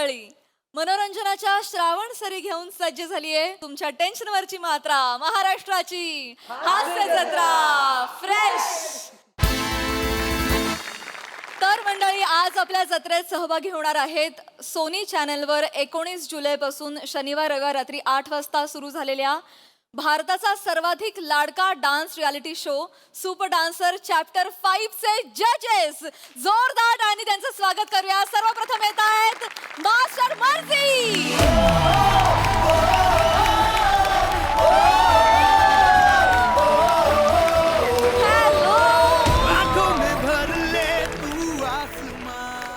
मंडळी, मनोरंजनाच्या श्रावण सरी घेऊन सज्ज झालीये तुमच्या टेन्शनवरची मात्रा, महाराष्ट्राची हास्य जत्रा फ्रेश. तर मंडळी, आज आपल्या जत्रेत सहभागी होणार आहेत सोनी चॅनलवर 19 जुलैपासून शनिवार रविवार रात्री 8 वाजता सुरू झालेल्या भारताचा सर्वाधिक लाडका dance reality show super dancer chapter 5 चे जजेस. जोरदार आणि त्यांचं स्वागत करूया. सर्वप्रथम येत आहेत मास्टर मर्जी.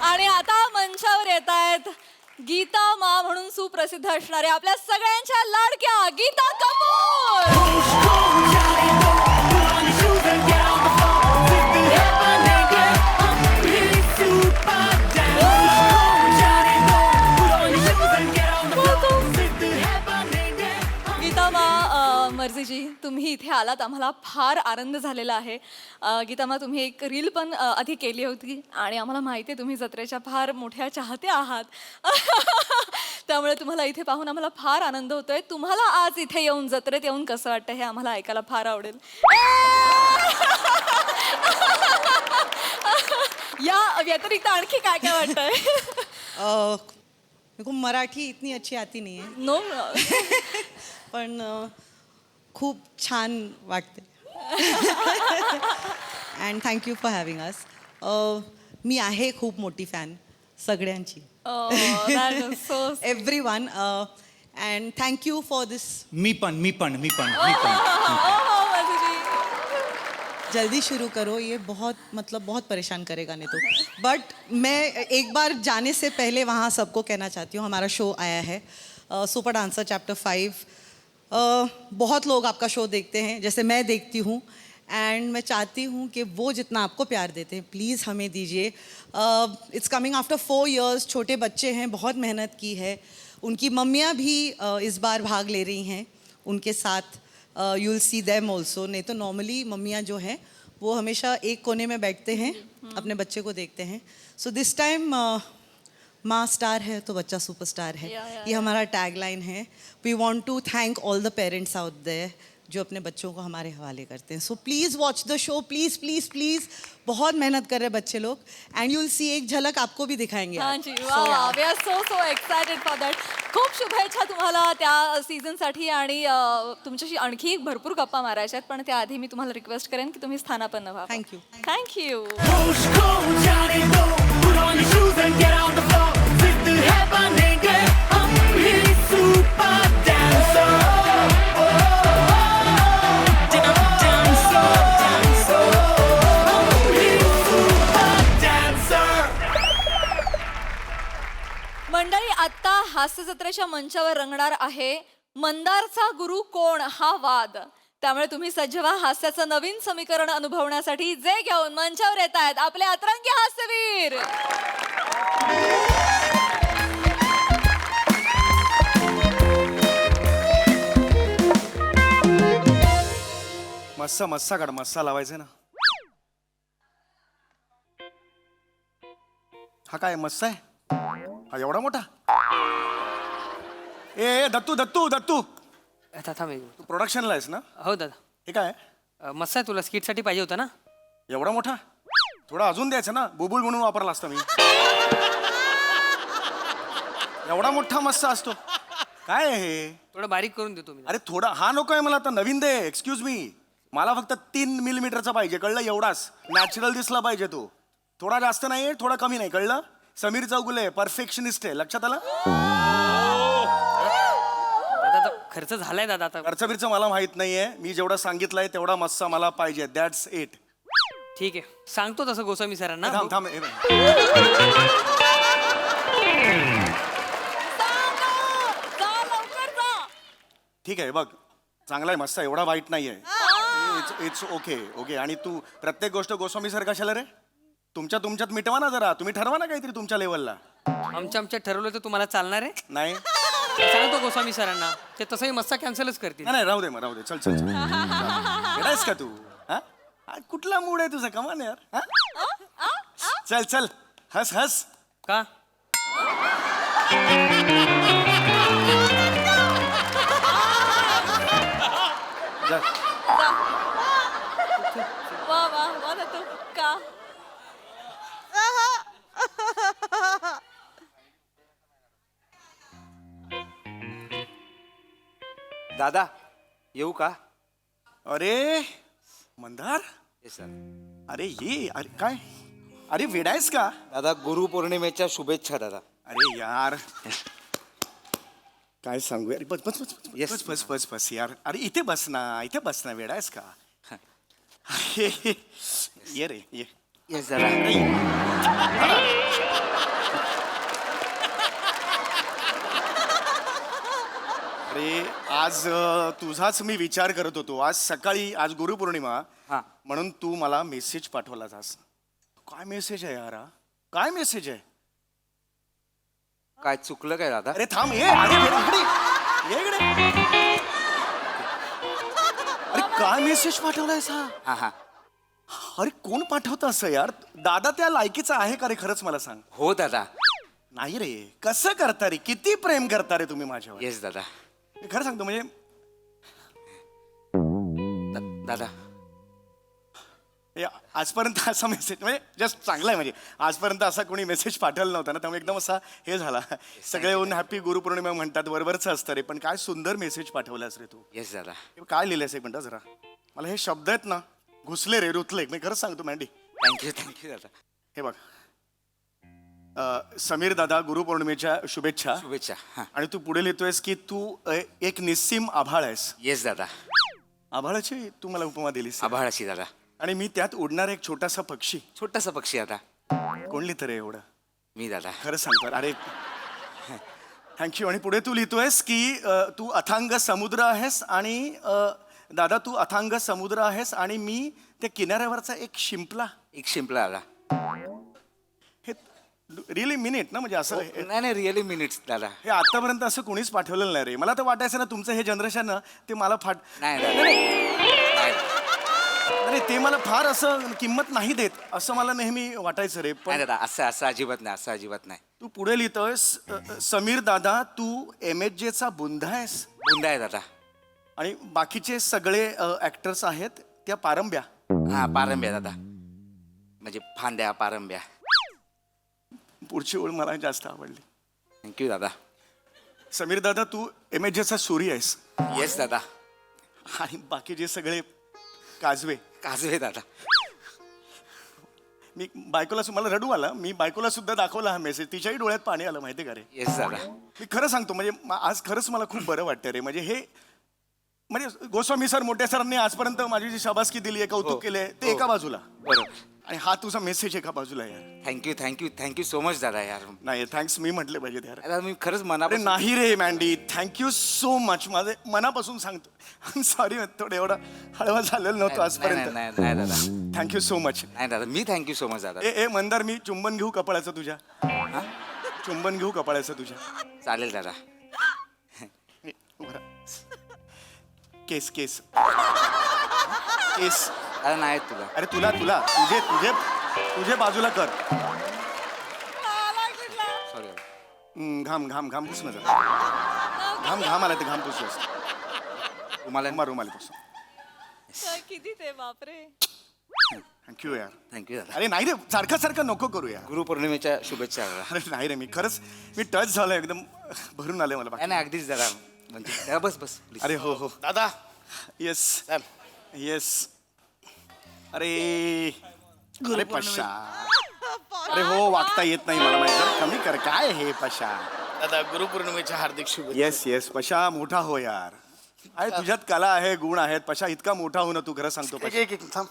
आणि आता मंचावर येत आहेत गीता मा म्हणून सुप्रसिद्ध असणाऱ्या आपल्या सगळ्यांच्या लाडक्या गीता कपूर. गीता मा, मर्जीजी, तुम्ही इथे आलात, आम्हाला फार आनंद झालेला आहे. गीता मा, तुम्ही एक रील पण आधी केली होती आणि आम्हाला माहिती आहे तुम्ही जत्रेच्या फार मोठ्या चाहत्या आहात. त्यामुळे तुम्हाला इथे पाहून आम्हाला फार आनंद होतोय. तुम्हाला आज इथे येऊन, जत्रेत येऊन कसं वाटतं हे आम्हाला ऐकायला फार आवडेल. या व्यतिरिक्त आणखी काय काय वाटतंय? मेरे को मराठी इतनी अच्छी आती नहीं है. नो. पण खूप छान वाटते. अँड थँक्यू फॉर हॅव्हिंग अस. मी आहे खूप मोठी फॅन सगळ्यांची. एव्हरीवन. अँड थँक्यू फॉर दिस. मी पण. जल्दी शुरू करो, ये बहुत परेशान करेगा नहीं तो. बट मैं एक बार जाने से पहले वहाँ सबको कहना चाहती हूँ, हमारा शो आया है सुपर डांसर चैप्टर 5. बहुत लोग आपका शो देखते हैं, जैसे मैं देखती हूँ. एंड मैं चाहती हूँ कि वो जितना आपको प्यार देते हैं प्लीज़ हमें दीजिए. It's coming after 4 years. छोटे बच्चे हैं, बहुत मेहनत की है. उनकी मम्मियाँ भी इस बार भाग ले रही हैं उनके साथ. You will see them also. नहीं तो नॉर्मली मम्मियाँ जो हैं वो हमेशा एक कोने में बैठते हैं, अपने बच्चे को देखते हैं. सो दिस टाइम माँ स्टार है तो बच्चा सुपरस्टार है. ये हमारा टैगलाइन है. We want to thank all the parents out there जो अपने बच्चों को हमारे हवाले करते हैं. So please watch the show, please. बहुत मेहनत कर रहे बच्चे लोग. एंड यू विल सी, एक झलक आपको भी दिखाएंगे. हाँ जी, वाह, we are so excited for that. खूप शुभेच्छा तुम्हाला त्या सीझनसाठी. आणि तुमच्याशी आणखी भरपूर गप्पा मारायच्या आहेत, पण त्याआधी मी तुम्हाला रिक्वेस्ट करेन की तुम्ही स्थानापन्न व्हा. थँक्यू. थँक्यू. मंडळी, आता हास्य जत्रेच्या मंचावर रंगणार आहे मंदारचा गुरु कोण हा वाद. त्यामुळे तुम्ही सज्ज व्हा हास्याचं नवीन समीकरण अनुभवण्यासाठी, जे घेऊन मंचावर येत आहेत आपले अतरंगी हास्यवीर. मस्सा काढ, मस्सा लावायचा ना. हा काय मस्सा आहे? हा एवढा मोठा? ए दत्तू. तू प्रोडक्शनला आहेस ना? हो दादा. हे काय मस्त आहे. तुला स्किटसाठी पाहिजे होता ना? एवढा मोठा? थोडा अजून द्यायचं ना, बुबुळ म्हणून वापरला असता मी. एवढा मोठा मस्सा असतो? काय आहे हे? थोडं बारीक करून देतो मी. अरे थोडा हा नको आहे मला, आता नवीन दे. एक्सक्यूज मी, मला फक्त 3 मिलीमीटरचा पाहिजे, कळलं? एवढाच नॅचरल दिसला पाहिजे तो. थोडा जास्त नाही, थोडा कमी नाही, कळलं? समीर चौगुले परफेक्शनिस्ट आहे, लक्षात आलं? दादा खर्च झालाय दादा. आता खर्च बिर्च मला माहित नाहीये. मी जेवढं सांगितलंय तेवढा मस्सा मला पाहिजे. That's it. ठीक आहे, सांगतो तसं गोस्वामी सरांना. थांब. ठीक आहे, बघ चांगला आहे मस्सा, एवढा वाईट नाहीये. It's okay. आणि तू प्रत्येक गोष्ट गोस्वामी सर कशाला रे? तुमच्यात मिटवा ना जरा. तुम्ही ठरवा ना काहीतरी तुमच्या लेवलला. आमच्या ठरवलं तर तुम्हाला चालणार आहे? नाही सांगतो गोस्वामी सरांना, ते तसंही मस्सा कॅन्सलच करतील. नाही राहू दे चल. येडायस का तू? हा? कुठला मूड आहे तुझा? कमान यार. चल हस का? जा. वा वा वा ना तू का दादा येऊ का? अरे मंदार, येस सर. अरे ये, अरे काय, अरे वेडायस का? दादा गुरुपौर्णिमेच्या शुभेच्छा दादा. अरे यार काय सांगू यार, बस बस बस Yes. बस बस बस बस यार, अरे इथे बस ना वेडायस का? ये रे ये. येस दादा. अरे आज तुझाच मी विचार करत होतो. आज सकाळी, आज गुरुपौर्णिमा, हा. म्हणून तू मला मेसेज पाठवलास आज. काय मेसेज आहे यार हा? काय मेसेज आहे? काय चुकलं काय दादा? अरे थांब, ये अरे ये इकडे. अरे काय मेसेज पाठवलायस हा? हा हा. अरे कोण पाठवतं असं यार? दादा त्या लायकीचा आहे का रे? खरंच मला सांग. हो दादा. नाही रे, कसं करता रे? किती प्रेम करता रे तुम्ही माझ्यावर? येस दादा. मी खरं सांगतो म्हणजे दादा हे आजपर्यंत असा मेसेज म्हणजे जस्ट चांगला आहे. म्हणजे आजपर्यंत असा कोणी मेसेज पाठवला नव्हता ना, त्यामुळे एकदम असा हे झाला. सगळे येऊन हॅपी गुरुपौर्णिमा म्हणतात, बरोबरच असतं रे. पण काय सुंदर मेसेज पाठवलास रे तू. येस दादा. हे काय लिहिलंयस एक मिनटं जरा. मला हे शब्द आहेत ना, घुसले रे, रुतले. मी खरंच सांगतो मॅन्डी. थँक्यू दादा. हे बघ, समीर दादा गुरुपौर्णिमेच्या शुभेच्छा. शुभेच्छा. हा. आणि तू पुढे लिहितोयस की तू एक निस्सीम आभाळ आहेस. येस दादा. आभाळाची तू मला उपमा दिलीस. आभाळाशी दादा. आणि मी त्यात उडणारा एक छोटासा पक्षी. छोटासा पक्षी दादा. कोण लिहितं रे एवढं? मी दादा. खरं सांगतो अरे, थँक्यू. आणि पुढे तू लिहितोयस की तू अथांग समुद्र आहेस आणि दादा तू अथांग समुद्र आहेस आणि मी त्या किनाऱ्यावरचा एक शिंपला. एक शिंपला दादा. हे रिअली मिनिट ना, म्हणजे असं नाही रिअली मिनिट्स दादा. हे आतापर्यंत असं कोणीच पाठवलेलं नाही रे. मला तर वाटायचं ना तुमचं हे जनरेशन ना, ते मला नाही दादा. नाही. अरे ते मला फार असं किंमत नाही देत असं मला नेहमी वाटायचं रे. नाही पण दादा, असं अजिबात नाही, असं अजिबात नाही. तू पुढे लिहितोयस समीर दादा तू MHJ चा बुंदा आहेस बुंदा आहे दादा. आणि बाकीचे सगळे ऍक्टर्स आहेत त्या पारंब्या. हा पारंब्या दादा. म्हणजे फांद्या पारंब्या. पुढची ओळ मला जास्त आवडली. थँक्यू दादा. समीर दादा तू MHJ चा सूर्य आहेस येस दादा. आणि बाकीचे सगळे काजवे. काजवे दादा. मी बायकोला मला रडू आला. मी बायकोला सुद्धा दाखवला हा मेसेज. तिच्याही डोळ्यात पाणी आलं माहिती का रे. येस दादा. मी खरं सांगतो म्हणजे आज खरंच मला खूप बरं वाटतं रे. म्हणजे हे म्हणजे गोस्वामी सर मोठ्या सरांनी आजपर्यंत माझी जी शाबासकी दिली आहे, कौतुक केलंय ते एका बाजूला, बरोबर. आणि हा तुझा मेसेज एका बाजूला यार. थँक्यू सो मच दादा यार. नाही थँक्स मी म्हटले पाहिजे यार. दादा मी खरंच अरे मनापासून. नाही रे मॅन्डी, थँक्यू सो मच. माझे मनापासून सांगतो. सॉरी थोडं एवढा हळवा झालेलं नव्हतं आजपर्यंत. नाही दादा. Thank you so much. नाही दादा मी थँक्यू सो मच दादा. ए मंदार मी चुंबन घेऊ कपाळाचं तुझ्या? हा? चुंबन घेऊ कपाळाचं तुझ्या? चालेल दादा. ए, उभं राहा. केस केस केस. दादा नाही तुला. अरे तुला तुला तुझे तुझे तुझे बाजूला कर. सॉरी. घाम घाम घाम पुस ना जरा. घाम आला ते घाम पुसूस. तुम्हाला रुमाली पुस. किती ते बापरे. थँक्यू यार. थँक्यू दादा. अरे नाही रे, सारखं सारखं नको करू यार. गुरुपौर्णिमेच्या शुभेच्छा दादा. अरे नाही रे, मी खरंच मी टच झालो एकदम. भरून आले मला. नाही अगदीच दादा. म्हणजे दादा, बस प्लीज. अरे हो हो दादा येस येस. अरे अरे पशा. अरे हो, वागता येत नाही मला माहिती. कमी कर. काय हे पशा. दादा गुरुपौर्णिमेच्या हार्दिक शुभेच्छा. येस येस पशा, मोठा हो यार. अरे तुझ्यात कला आहे, गुण आहेत पशा. इतका मोठा हो ना तू. खरं सांगतो पशा. एक थांब.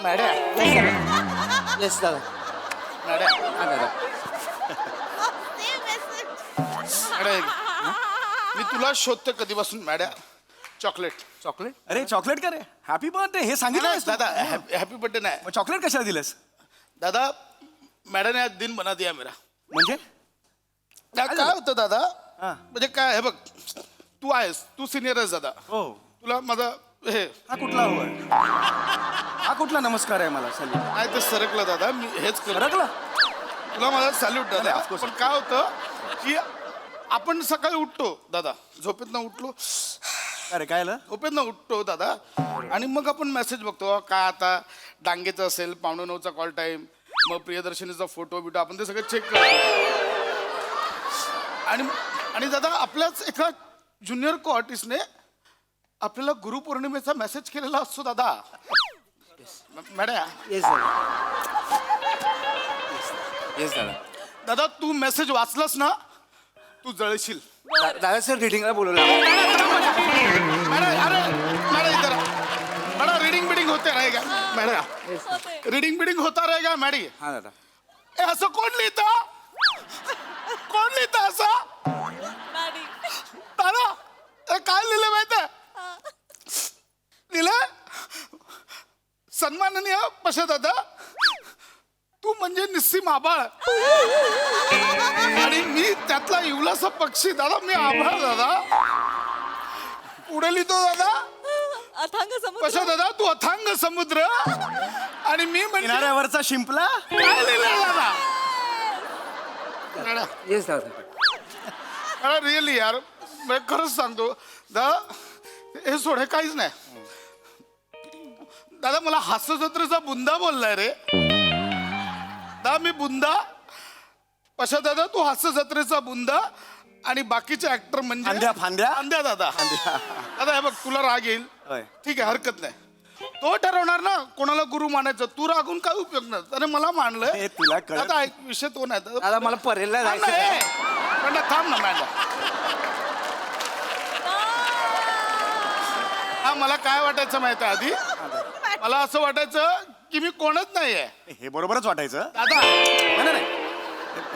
मॅडम येस दादा. मॅडम हा दादा. मॅडम मी तुला शोधतो कधीपासून मॅडम. चॉकलेट. चॉकलेट. अरे चॉकलेट का रे? हॅपी बर्थडे हे सांगितलं नाही, दादा हॅपी बर्थडे नाही. मग चॉकलेट कशाला दिलंस? दादा मैंने आज दिन बना दिया मेरा. म्हणजे काय होतं दादा, हा. म्हणजे काय हे बघ, तू आहेस, तू सिनियर आहेस दादा. हो. तुला माझा हे हा कुठला हो? हा कुठला नमस्कार आहे मला सॅल्यूट नाही ते सरकलं दादा मी हेच करतो सरकला तुला माझा सॅल्यूट दादा नाही, of course. पण काय होतं की आपण सकाळी उठतो दादा झोपेतनं उठलो अरे काय आलं झोपेतनं उठतो दादा आणि मग आपण मेसेज बघतो काय आता डांगेचं असेल 9:45चा कॉल टाईम मग प्रियदर्शनीचा फोटो बिटो आपण ते सगळं चेक करतो आणि आणि दादा आपल्याच एका ज्युनियर को आर्टिस्टने आपल्याला गुरुपौर्णिमेचा मेसेज केलेला असतो दादा मॅडम येस दादा दादा तू मेसेज वाचलास ना तू जळशील दादा सर रिडिंगला बोलवलं मॅडम अरे मॅडम इधर मॅडम रीडिंग बिडिंग होते रहेगा मॅडम रीडिंग बिडिंग होता रहेगा मॅडी हा दादा ए असं कोण लिहितं असं दादा ए, काय लिहिलं माहिती लिहिलं सन्माननीय पशा दादा तू म्हणजे निस्सीम आभाळ आणि मी त्यातला इवलासा पक्षी दादा मी आभाळ दादा पुढे लिहितो दादा अथांग समुद्र पशा दादा तू अथांग समुद्र आणि मी म्हणजे किनाऱ्यावरचा शिंपला काय लिहिलं दादा मॅडम येस दादा अरे रिअली यार मी खरंच सांगतो दादा हे सोड हे काहीच नाही दादा मला हास्य जत्रेचा बुंदा बोललाय रे दादा मी बुंदा पशा दादा तू हास्य जत्रेचा बुंदा आणि बाकीचे ऍक्टर म्हणजे फांद्या, फांद्या? फांद्या दादा दादा हे बघ तुला राग येईल होय. ठीक आहे हरकत नाही तो ठरवणार ना कोणाला गुरु मानायचं तू रागून काय उपयोग नाही त्याने मला मानलं हे तुला कळत- दादा ऐक विषय तो नाही दादा मला परेलला थांब ना, जायचं ए. मॅडम, थांब ना मॅडम हा मला काय वाटायचं माहिती आधी मला असं वाटायचं की मी कोणच नाहीये हे बरोबरच वाटायचं दादा नाही नाही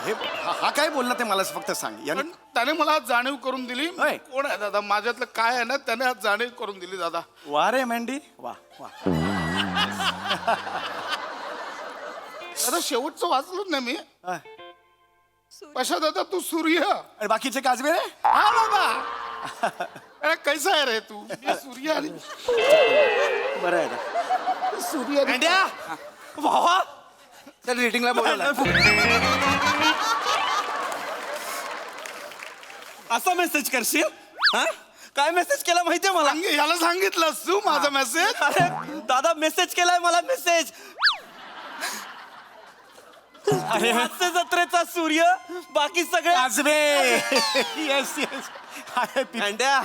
हे हा काय बोलला ते मला फक्त सांग याने पण त्याने मला आज जाणीव करून दिली होय. कोण आहे दादा माझ्यातलं काय आहे ना त्याने आज जाणीव करून दिली दादा वा रे मँडी वा वा दादा शेवटचं वाचलं ना मी हा. पशा दादा तू सूर्य आणि बाकीचे काजवे रे हा दादा अरे कैसा आहे रे तू मी सूर्य आणि बरं आहे दादा. सूर्य आणि- मेंढ्या भावा चल रिडिंगला बोलवलं असा मेसेज करशील हा काय मेसेज केला माहितीये मला याला सांगितलंस तू माझा मेसेज अरे दादा मेसेज केलाय मला मेसेज अरे हास्य जत्रेचा सूर्य बाकी सगळे काजवे येस येस अंड्या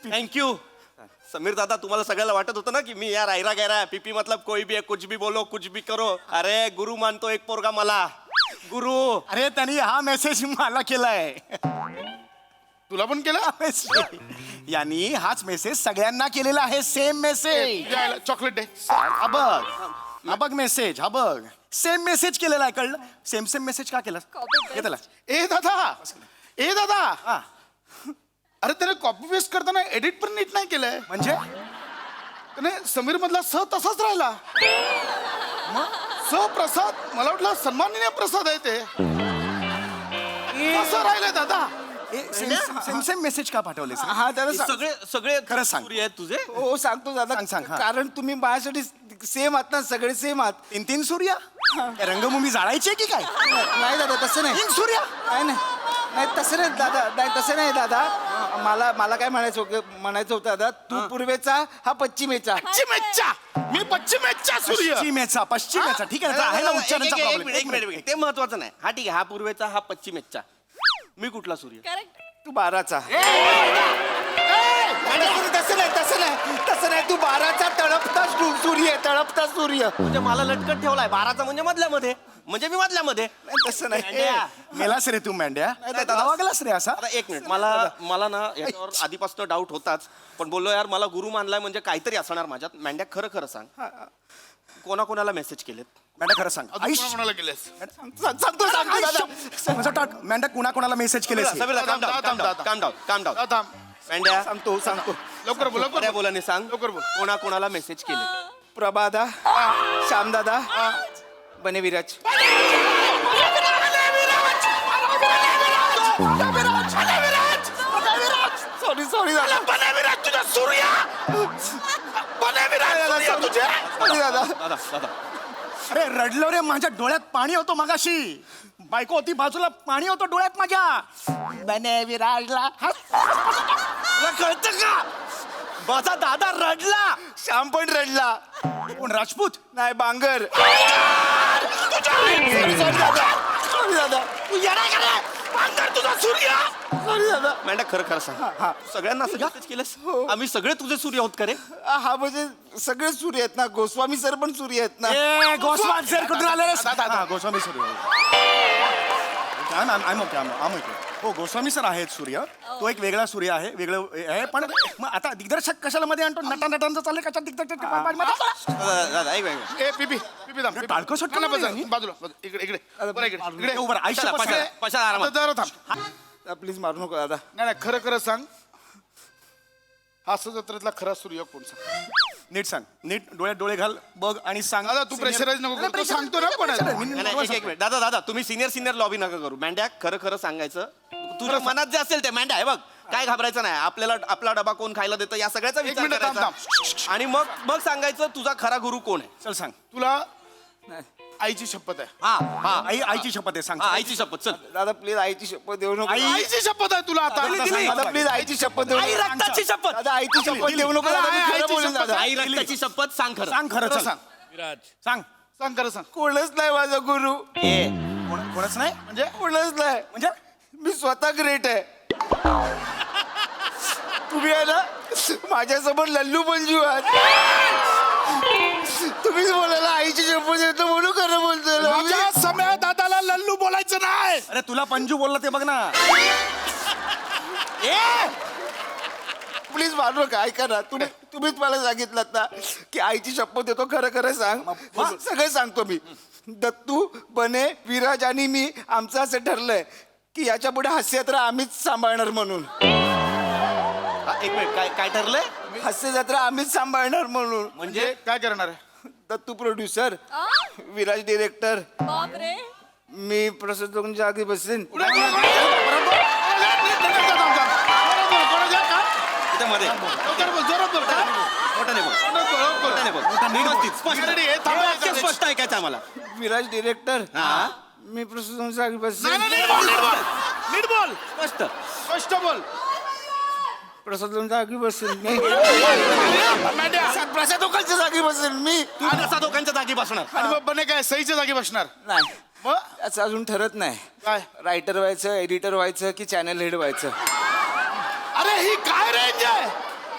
थँक्यू समीर दादा तुम्हाला सगळ्याला वाटत होतं ना की मी यार आयरा गैरा पीपी मतलब कोई भी है कुछ भी बोलो कुछ भी करो अरे गुरु मानतो एक पोरगा मला गुरु अरे त्यांनी हा मेसेज मला केलाय तुला पण केलं यांनी हाच मेसेज सगळ्यांना केलेला आहे सेम मेसेज चॉकलेट दे हा बघ हा बघ मेसेज हा बघ सेम मेसेज केलेला आहे कळलं सेम सेम मेसेज का केला Copy-paste. घेतला ए दादा हा अरे त्याने कॉपी पेस्ट करताना एडिट पण नीट नाही केलंय म्हणजे त्याने समीर मधला स तसाच राहिला स प्रसाद मला वाटलं सन्माननीय प्रसाद आहे ते असं राहिलंय दादा सेम सेम मेसेज का पाठवले हा दादा सगळे सगळे खरंच सांग. सूर्य आहेत तुझे हो सांगतो दादा सांग, सांग, हा. कारण तुम्ही माझ्यासाठी सेम आहात ना सगळे सेम आहात तीन तीन सूर्य काय रंगभूमी जाळायची की काय नाही दादा तसं नाही तीन सूर्य नाही तसं नाही दादा नाही तसं नाही दादा मला काय म्हणायचं होतं दादा तू पूर्वेचा हा पश्चिमेचा पश्चिमेच्या मी पश्चिमेच्या सूर्य पश्चिमेचा ठीक आहे ना, आहे ना उच्चारांचा एक प्रॉब्लेम मिनिट, एक मिनिट, एक मिनिट. ते महत्वाचं नाही हा ठीक आहे हा पूर्वेचा हा पश्चिमेचा मी कुठला सूर्य करेक्ट तू 12चा तसं नाही तू 12चा तळपता तळपता सूर्य म्हणजे मला लटकत ठेवलाय 12चा म्हणजे मधल्यामध्ये म्हणजे मी मधल्यामध्ये तसं नाही मेंढ्या. मेलास रे तू मेंढ्या दादा. वागलास रे असा आता एक मिनिट मला ना याच्यावर आधीपासून डाऊट होताच पण बोललो यार मला गुरु मानलाय म्हणजे काहीतरी असणार माझ्यात मेंढ्या खरं सांग कोणाकोणाला मेसेज केलेत मेंढ्या खरं सांग अजून आईश कोणाला केलेस सांगतो दादा मेंढ्या कुणाला मेसेज केले समीर थांब, थांब, थांब. काम डाऊन थांब मेंढ्या सांगतो लवकर बोल लवकर खऱ्या बोल. बोलाने सांग लवकर बोल. कोणाकोणाला मेसेज केले प्रभादा श्यामदादा बनेविराज सॉरी दादा तुझ्या सूर्य दादा दादा दादा अरे रडलो रे, माझ्या डोळ्यात पाणी होतं मगाशी. बायको होती बाजूला, पाणी होतं डोळ्यात माझ्या. बने विराजला तुला कळतं का माझा दादा रडला. श्याम पण रडला. कोण, राजपूत? नाही बांगर. Sorry, दादा. Sorry, दादा. तू येणार का रे? अंतर तुझा सूर्य. Sorry, दादा. मॅन्ड्या खरं खरं सांग, सगळ्यांना असं मेसेज केलंस? आम्ही सगळे तुझे सूर्य आहोत का रे? हा म्हणजे सगळे सूर्य आहेत ना, गोस्वामी सर पण सूर्य आहेत ना. ए, गोस्वामी सर कुठून आले रे? हा, गोस्वामी सूर्य. आम हो, गोस्वामी सर आहेत सूर्य. तो एक वेगळा सूर्य आहे, वेगळं आहे. पण मग आता दिग्दर्शक कशाला मध्ये आणतो? नटांचं चाललंय कशा दिग्दर्शक? दादा ऐक ऐक. ए पिपी थांब पिपी. टाळकं शॉट नाही, केलं बाजूला नाही. बाजूला इकडे इकडे बरं, इकडे उभं राहा. आयुष्य पशाला पशाला आरामात. आता जरा थांब. प्लीज मारू नको दादा. नाही नाही खरं खरं सांग, हास्य जत्रेतला खरा सूर्य कोण सांग? नीट सांग, नीट डोळ्यात डोळे घाल, बघ आणि सांग. दादा तू प्रेशराईज नको करू. तू सांगतो ना पण नाही, नाही, एक मिनिट. दादा दादा तुम्ही सिनियर लॉबी नका करू. मॅन्ड्या खरं खरं सांगायचं. तुझ्या मनात जे असेल ते मॅन्ड्या आहे बघ, काय घाबरायचं नाही. आपल्याला आपला डबा कोण खायला देतं या सगळ्याचा विचार मिनिट थांब, करायचा. आणि मग मग सांगायचं तुझा खरा गुरु कोण आहे. चल सांग. तुला आईची शपथ आहे. हा हा आईची शपथ आहे, सांग. हा, आईची शपथ. चल दादा प्लीज आईची शपथ देऊ नको. आईची शपथ आहे तुला आता. दादा प्लीज आईची शपथ देऊ आई नको. रक्ताची शपथ. दादा आईची शपथ देऊ नको. दादा मी खरं आईची बोलेन शपथ दादा. आई रक्ताची शपथ सांग खरं. सांग खरं, खरं चल. सांग. सांग. सांग खरं सांग. कोणच नाही माझा गुरु. कोणच नाही म्हणजे कोणच नाही. म्हणजे मी स्वतः ग्रेट आहे. तुम्ही आहे ना माझ्यासमोर लल्लू मंजू आहात. तुम्हीच बोलायला आईची शपथ येतो म्हणून खरं बोलतोय ना. माझ्या समय दादाला लल्लू बोलायचं नाही. अरे तुला पंजू बोलला ते बघ ना. प्लीज मारू नका. ऐका ना, तुम्हीच मला सांगितलं ना की आईची शपथ देतो, खरं खरं सांग. सगळं सांगतो मी. दत्तू, बने, विराज आणि मी आमचं असं ठरलंय की याच्या पुढे हास्ययात्रा आम्हीच सांभाळणार म्हणून. एक मिनिट काय काय ठरलंय? हास्ययात्रा आम्हीच सांभाळणार म्हणून. म्हणजे काय करणार आहे? दत्तू प्रोड्युसर, विराज डिरेक्टर, बापरे. मी प्रसाद जागी बसेन. इथे मध्ये मोठ्याने बोल. मोठ्याने बोल. व्यवस्थित, स्पष्ट. वाक्य स्पष्ट ऐकायचं आम्हाला. विराज डिरेक्टर, हा मी प्रसाद जागी बसेन. नीट बोल. स्पष्ट. स्पष्ट बोल. प्रसाद जागी बसेन मी. मॅन्ड्या. प्रसाद लोकांच्या जागी बसेन मी. तू कसा दोघांच्या जागी बसणार? आणि मग बने काय सईच्या जागी बसणार? नाही, मग त्याचं अजून ठरत नाही. काय? रायटर व्हायचं, एडिटर व्हायचं की चॅनल हेड व्हायचं. अरे ही काय रेंज आहे?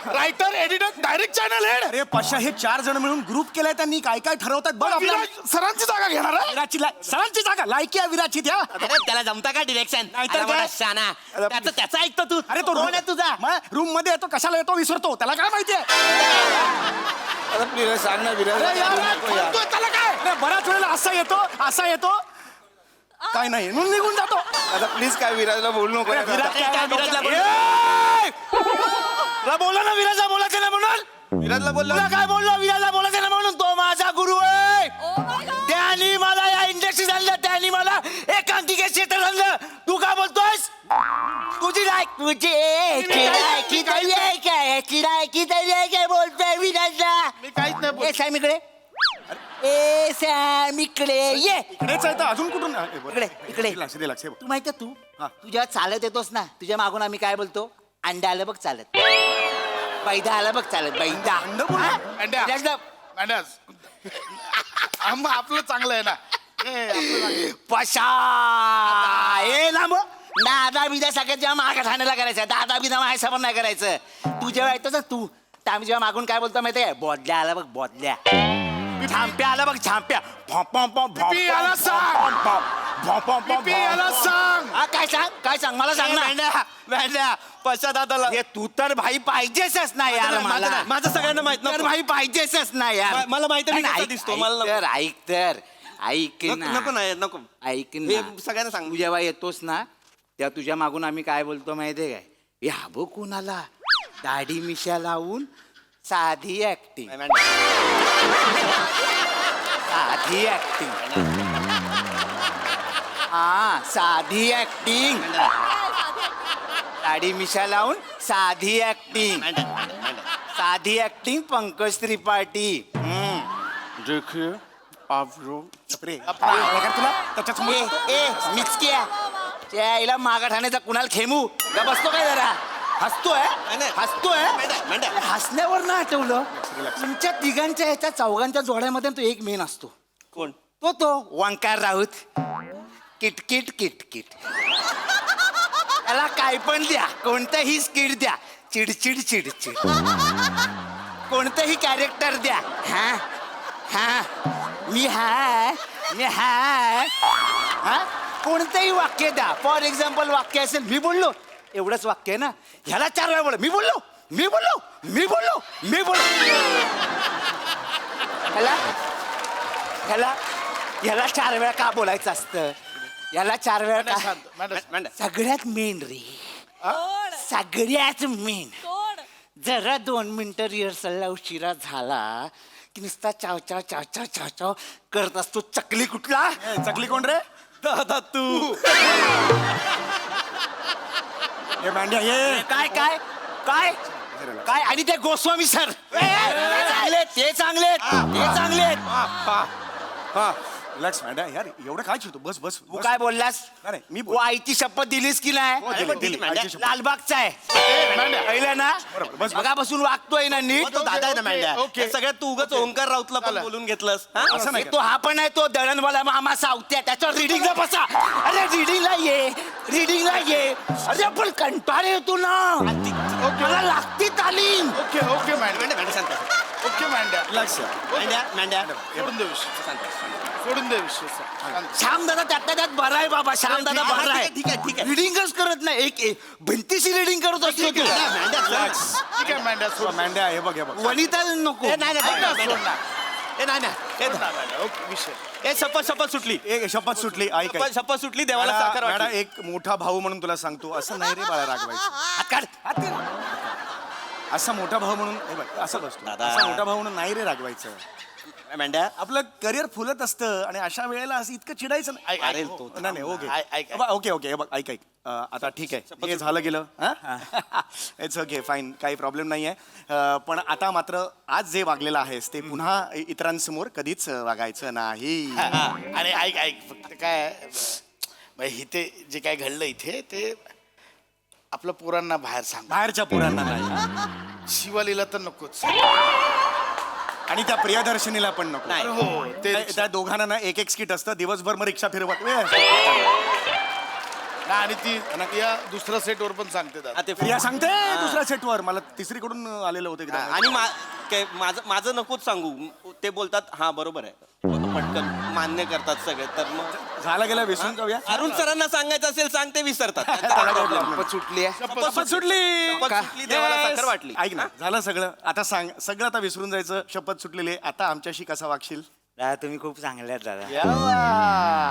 Writer, editor, direct channel head. अरे पशा, हे 4 जण मिळून ग्रुप केलाय त्यांनी. काय काय ठरवतात बघ. आपल्या विराज सरांची जागा घेणार आहे. विराची सरांची जागा लायकी आहे विराची त्या. अरे त्याला जमता का डिरेक्शन? नाहीतर काय? शाना त्याचं ऐकतो तू. अरे तो कोण आहे तुझा? रूम मध्ये येतो, कशाला येतो विसरतो, त्याला काय माहितीये. आता प्लीज सांग ना विराज. अरे यार, नको यार. तो त्याला काय? अरे बऱ्याच वेळेला असा येतो काय नाही म्हणून निघून जातो. आता प्लीज काय विराजला बोलू नको. अरे विराज काय काय विराजला बोल- तुला बोललो ना विराजला बोलायचं ना म्हणून. विराजला बोललो. तुला काय बोललो विराजला बोलायचं ना म्हणून. तो माझा गुरु आहे. ओ माय गॉड. त्यांनी मला या इंडस्ट्रीत आणलं, त्यांनी मला एकांकिके क्षेत्रात आणलं. तू काय बोलतोयस? तुझी काय बोलतोय विराजला? मी काहीच नाही बोल. ए सॅम इकडे. ए सॅम इकडे ये. इकडेच आहे तर अजून कुठून? इकडे, इकडे. लक्ष दे, लक्ष दे. तू माहितीये तू हा. तू जेव्हा चालत येतोस ना, तुझ्या मागून आम्ही काय बोलतो? अंडा आलं बघ चालत. बैदा आला बघ चालत. बैदा. अंड बोल. हा? मॅन्ड्या. विराजला मॅन्ड्या. आपलं चांगलं आहे ना. ए, आपलं चांगलं. पशा ए लांब. दादा बिदा सगळ्यात जेव्हा मागा ठाण्याला करायचं, दादा बिदा माझ्या समोर नाही करायचं. तू जेव्हा येतोस ना तू, तर आम्ही जेव्हा मागून काय बोलतो माहितीये? बॉदल्या आला बघ बॉदल्या. छांप्या आला बघ छांप्या. पिपी याला सांग. पिपी याला सांग. हा, काय सांग मला सांग ना. मॅन्ड्या पशा दादाला. हे तू तर भाई पाहिजेच ना यार मला. माझं सगळ्यांना माहित तर नको. भाई पाहिजेच ना यार. मला माहिती आहे मी नाही, कसा ऐक दिसतो. मला तर ऐक तर ऐक नको ना. नको नाही नको. ऐक हे ना. सगळ्यांना सांग. तू जेव्हा येतोस ना, तेव्हा तुझ्या मागून आम्ही काय बोलतो माहितीये काय? या बघ कुणाला दाढी मिशा लावून साधी ऍक्टिंग. साधी ऍक्टिंग. हा साधी ऍक्टिंग. दाढी मिशा लावून साधी ऍक्टिंग. साधी ऍक्टिंग पंकज त्रिपाठी. देखिए आप जो रे तुला त्याच्या समोर मिचक्या त्या आईला मागा ठाण्याचा कुणाला खेमू का बसतो काय जरा हसतोय हसतोय हसण्यावर ना आठवलं तुमच्या तिघांच्या ह्याच्या चौघांच्या जोड्यामध्ये तो एक मेन असतो कोण तो वंकार राऊत किटकिट किटकिट त्याला काय पण द्या कोणतंही स्किट द्या चिडचिड चिडचिड कोणतंही कॅरेक्टर द्या हा हा मी हाय हा कोणतंही वाक्य द्या फॉर एक्झाम्पल वाक्य असेल मी बोललो एवढंच वाक्य आहे ना ह्याला 4 वेळा बोल मी बोललो ह्याला 4 वेळा का बोलायचं असतं याला 4 वेळा का मॅडम सगळ्यात मेन रे सगळ्यात मेन जरा 2 मिनिटं रिहर्सलला उशिरा झाला की नुसता चाव चाव चाव चाव चाव चाव करत असतो चकली कुठला चकली कोण रे दादा तू हे मांड्या ये काय काय काय काय आणि ते गोस्वामी सर ते चांगले हा रिलॅक्स मांड्या यार एवढं काय चिडतो बस बस तू काय बोललास नाही, मी तू आईची शपथ दिलीस की नाही हो, दिली, दिली, आईची शपथ. लालबागचा आहे पहिलं ना बरोबर, बस. मगापासून वागतोय ना नीट तो दादा आहे ना मॅन्ड्या ओके. हे सगळ्यात तू उगाच ओंकार राऊतला पण बोलून घेतलंस हा? असं नाही तो हा पण आहे तो दळणवाला मामा सावत्या त्याच्यावर रिडिंगला बसा अरे रिडिंगला ये अरे पण कंटाळ येतो ना मला लागते तालीम ओके ओके मॅडम मॅन्ड्या शांत ओके मॅडम रिलॅक्स मॅन्ड्या सोडून दे विषय सोडून दे विषय शांत. श्याम दादा त्यातल्या त्यात बरा आहे बाबा श्याम दादा ठीक आहे, बरा आहे ठीक आहे, ठीक आहे. रिडिंगच करत नाही एक भिंतीशी रिडिंग करत असतो तो. रिलॅक्स ठीक आहे मॅडम सोड मांड्या हे बघ वनिता नको ए, नाही, नाही, नाही, सोड ना. ए, नाही, नाही. ए, सोड ना, मॅडम. ओके विषय ए, शपथ सुटली एक शपथ सुटली ऐक शपथ सुटली देवाला साखर मॅडा वाटली. एक मोठा भाऊ म्हणून तुला सांगतो असं नाही रे बाळा रागवायचं हात काढ. असा मोठा भाऊ म्हणून हे बघ असं बसतो दादा. असा मोठा भाऊ म्हणून नाही रे रागवायचं मॅन्ड्या आपलं करिअर फुलत असतं आणि अशा वेळेला असं इतकं चिडायचं ऐक, नाही ऐक, अरे नाही ओके ऐक. ओके ओके हे बघ ऐक आता ठीक आहे हे झालं गेलं इट्स ओके फाईन काही प्रॉब्लेम नाही आहे पण आता मात्र आज जे वागलेलं आहेस ते पुन्हा इतरांसमोर कधीच वागायचं नाही आणि ऐक फक्त काय इथे जे काय घडलं इथे ते आपलं पोरांना बाहेर सांग बाहेरच्या पोरांना नाही शिवालीला तर नकोच आणि त्या प्रियदर्शनीला पण नको नाही. हो ते त्या दोघांना ना एक स्किट असतं दिवसभर मग रिक्षा फिरवत ना, आणि ती या दुसऱ्या सेटवर पण सांगते दादा. हा, ते प्रिया सांगते दुसऱ्या सेटवर मला तिसरीकडून आलेलं होतं एकदा. आणि माझं नकोच सांगू ते बोलतात हा बरोबर आहे पटकन मान्य करतात सगळे तर मग झालं गेलं विसरून जाऊया अरुण सरांना सांगायचं असेल सांग ते विसरतात त्यांचा काय problem नाही. शपथ सुटली आहे शपथ सुटली शपथ सुटली, देवाला साखर वाटली. ऐक ना झालं सगळं आता सांग सगळं आता विसरून जायचं शपथ सुटलेली आहे. आता आमच्याशी कसा वागशील दादा तुम्ही खूप चांगले आहेत दादा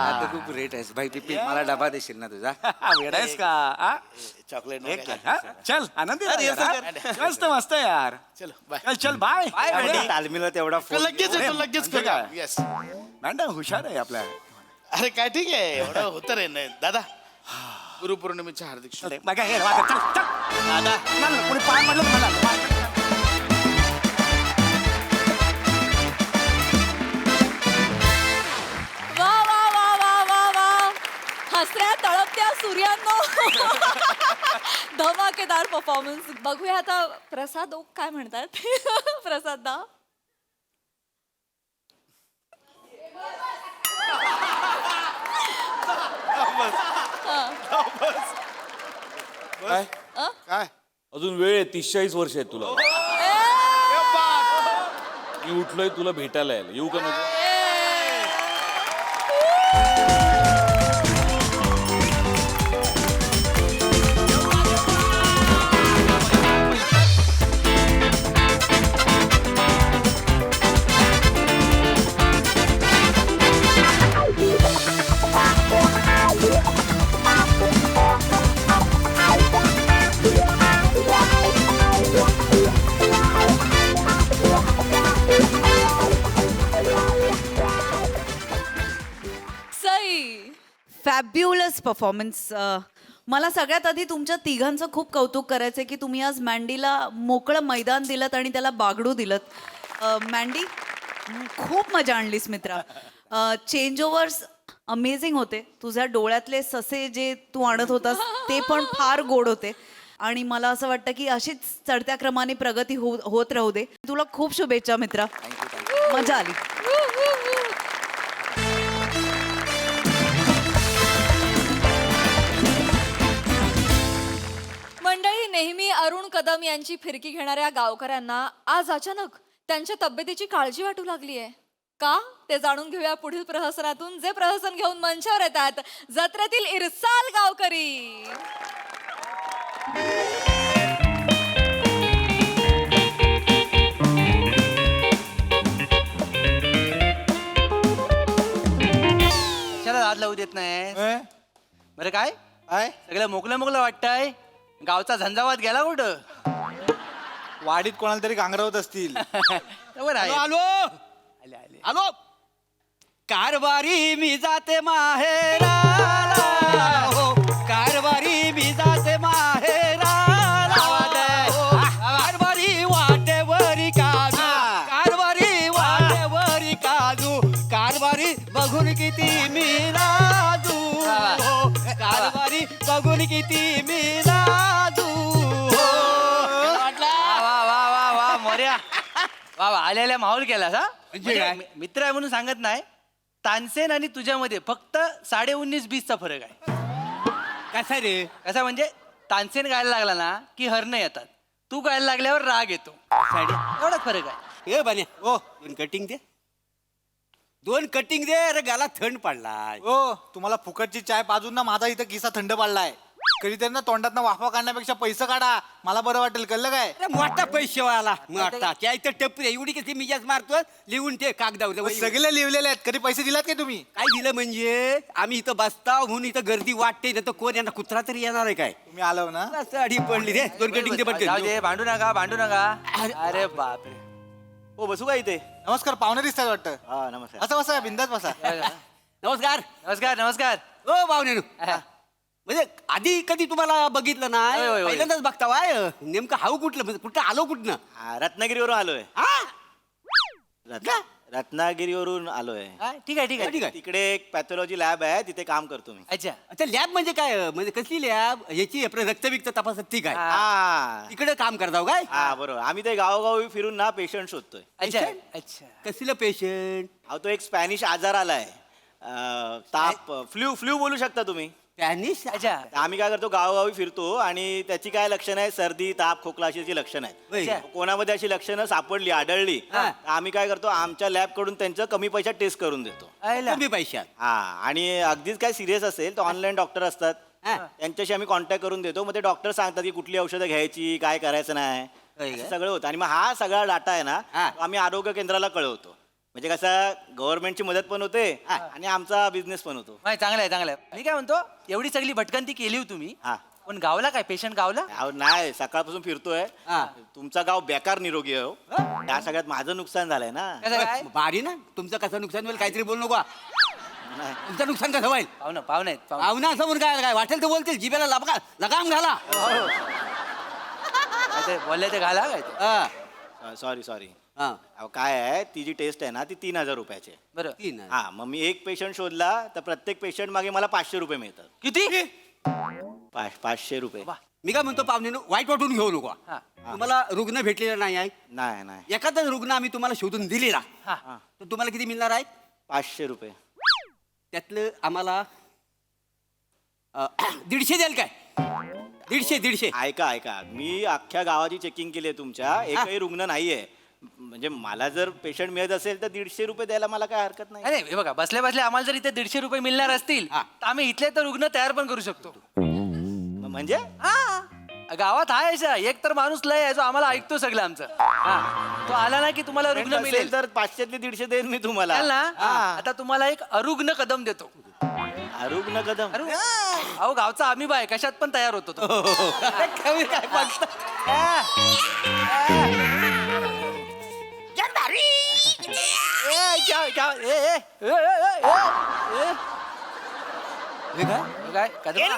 आता खूप रेट आहेस भाई पिपी मला डबा देशील ना तुझा वेड आहेस का आ? चॉकलेट एक हा? चल आनंदी अरे, राहा असं यार. कर. मस्त मस्त यार चलो बाय चल चल बाय तालमीला तेवढा फोन लगेच येतो लगेच म्हणजे काय? करू येस मॅडम हुशार आहे आपल्या अरे काय ठीक आहे एवढं होतं रे नाही दादा गुरुपौर्णिमेच्या हार्दिक शुभेच्छा. बघा हे वागा, चल चल दादा चल, कोणी पाय मारलं तर मला पाय. वा वा वा वा वा वा हसऱ्या तळपत्या सूर्यांनो धमाकेदार परफॉर्मन्स बघूया आता प्रसाद ओक काय म्हणतात प्रसाद दा काय अजून वेळ आहे 30-40 वर्ष आहेत तुला मी उठलोय तुला भेटायला यायला येऊ का नको सई फॅब्युलस परफॉर्मन्स मला सगळ्यात आधी तुमच्या तिघांचं खूप कौतुक करायचं आहे की तुम्ही आज मँडीला मोकळं मैदान दिलं आणि त्याला बागडू दिलं मँडी खूप मजा आणलीस मित्रा. चेंज ओव्हर्स अमेझिंग होते. तुझ्या डोळ्यातले ससे जे तू आणत होतास ते पण फार गोड होते. आणि मला असं वाटतं की अशीच चढत्या क्रमाने प्रगती होत राहू दे. तुला खूप शुभेच्छा मित्रा. मजा आली. मंडळी, नेहमी अरुण कदम यांची फिरकी घेणाऱ्या गावकऱ्यांना आज अचानक त्यांच्या तब्येतीची काळजी वाटू लागली आहे. का ते जाणून घेऊया पुढील प्रहसनातून, जे प्रहसन घेऊन मंचावर येतात जत्रेतील इरसाल गावकरी. कशाला हात लावू देत नाही बरं काय काय सगळं मोकलं मोकलं वाटतंय. गावचा झंझावात गेला कुठं? वाडीत कोणाला तरी गांगरवत असतील. बरं आहे. आलो आले आले आलो. कारभारी मी जाते माहेराला हो, कारभारी मी जाते माहेराला हो, कारभारी वाटेवरी काजू, कारभारी वाटेवरी काजू, कारभारी बघून किती मी राजू हो, कारभारी बघून किती मी राजू हो. वा वा वा वा मोर्या वा वा आलेल्या माहोल केला हा. म्हणजे काय? मित्र आहे म्हणून सांगत नाही. तानसेन आणि तुझ्यामध्ये फक्त 19.5-20चा फरक आहे. कसा रे? कसा म्हणजे तानसेन गायला लागला ना की हरणं येतात, तू गायला लागल्यावर राग येतो. एवढाच फरक आहे. हे बने ओ 2 कटिंग दे, 2 कटिंग दे. अरे गाला थंड पडलाय. हो, तुम्हाला फुकटची चाय पाजून ना माझा इथं किस्सा थंड पडलाय. कधीतरी ना तोंडात वाफा काढण्यापेक्षा पैसे काढा, मला बरं वाटेल. कळलं काय? अरे मोठा पैसेवाला मोठा त्या इथं टपरी एवढी कशी मिजाज मारतो. लिहून ते कागदावर सगळे लिहिलेले आहेत. कधी पैसे दिलात काय तुम्ही? काय दिलं म्हणजे आम्ही इथं बसताव म्हणून इथं गर्दी वाटते. नाही तर कोण यांना कुत्रा तरी येणार आहे काय? तुम्ही आलो ना. असं अडी पडली रे. 2 कटिंग दे जाऊ पटकन. दे, भांडू नका भांडू नका. अरे बापरे. हो बसू का इथे? नमस्कार, पाहुणे दिसतात वाटतं. हा नमस्कार. असं बसा, बिंदात बसा. नमस्कार. नमस्कार नमस्कार. ओ पाहुणे म्हणजे आधी कधी तुम्हाला बघितलं होय, होय, नाही, होय. पहिल्यांदाच बघता वाय. नेमकं हाऊ कुठलं म्हणजे कुठं आलो कुठनं? रत्नागिरीवरून आलोय. हा रत्नागिरीवरून आलोय. ठीक आहे ठीक आहे ठीक आहे. तिकडे एक पॅथॉलॉजी लॅब आहे, तिथे काम करतो मी. अच्छा. अच्छा लॅब म्हणजे काय? म्हणजे कसली लॅब? याची आपलं रक्तविक्त तपासत ठीक आहे. हा तिकडे काम करताव काय? हा बरोबर. आम्ही ते गावोगावी फिरून ना पेशंट शोधतोय. अच्छा Patient? अच्छा. कसलं पेशंट? अहो तो एक स्पॅनिश आजार आलाय. ताप, फ्लू बोलू शकता तुम्ही. स्पॅनिश? अच्छा. आम्ही काय करतो, गावोगावी फिरतो आणि त्याची काय लक्षणं आहे, सर्दी ताप खोकला अशी लक्षणं होय. आहेत. कोणामध्ये अशी लक्षणं सापडली आढळली हा. तर आम्ही काय करतो, आमच्या लॅब कडून त्यांचं कमी पैशात टेस्ट करून देतो. कमी पैशात. हा आणि अगदीच काय सिरियस असेल तर ऑनलाईन डॉक्टर असतात, हा. त्यांच्याशी आम्ही कॉन्टॅक्ट करून देतो. मग ते डॉक्टर सांगतात की कुठली औषधं घ्यायची, काय करायचं नाही, होय असं का? सगळं होतं. आणि मग हा सगळा डाटा आहे ना, हा. तो आम्ही आरोग्य केंद्राला कळवतो. म्हणजे कसं गव्हर्नमेंटची मदत पण होते आणि आमचा बिझनेस पण होतो. नाही चांगलं आहे चांगलं आहे. मी काय म्हणतो, एवढी सगळी भटकंती केली हो तुम्ही, हा. पण गावला काय पेशंट गावला? अहो, नाही, सकाळपासून फिरतोय. हा. तुमचा गाव बेकार निरोगी आहे हो. त्या सगळ्यात माझं नुकसान झालंय ना. कसं काय? भारी ना. तुमचं कसं नुकसान होईल काहीतरी बोल नको. नाही. तुमचं नुकसान कसं होईल? पाहुणं आहेत पाहुणं. पाहुणा असं म्हणून काय काय वाटेल तर बोलतील. जिभेला लगाम घाला. काय ते बोलले ते घाला काय ते? हा. सॉरी. हा. अहो काय आहे, ती जी टेस्ट आहे ना ती 3,000 रुपयाची आहे. बरं 3 आहे. हा, मग मी एक पेशंट शोधला तर प्रत्येक पेशंट मागे मला 500 रुपये मिळतात. किती? 500 रुपये. मी काय म्हणतो पाहुणे वाईट वाटून घेऊ नको. हा. तुम्हाला रुग्ण भेटलेला नाही आहे. नाही एखादा रुग्ण आम्ही तुम्हाला शोधून दिलेला हा. तर तुम्हाला किती मिळणार आहे? 500 रुपये. त्यातलं आम्हाला 150 द्याल काय? 150. ऐका, मी अख्ख्या गावाची चेकिंग केली आहे तुमच्या, एकही रुग्ण नाहीये. म्हणजे मला जर पेशंट मिळत असेल तर 150 रुपये द्यायला मला काय हरकत नाही. अरे हे बघा, बसल्या बसल्या आम्हाला जर इथे 150 रुपये मिळणार असतील हा. तर आम्ही इथले तर रुग्ण तयार पण करू शकतो. म्हणजे हा. गावात आहे अशा एक तर माणूस लय आहे जो आम्हाला ऐकतो सगळं आमचं. हा. तो आला ना की तुम्हाला रुग्ण असेल मिळेल. तर 500तले 150 देईन मी तुम्हाला. चालेल ना? हा. आता तुम्हाला एक अरुग्ण कदम देतो. रुग्ण कदम. अहो गावचा आम्ही बाय कशात पण तयार होतो तो. कमी काय बघता? हे काय? कदम?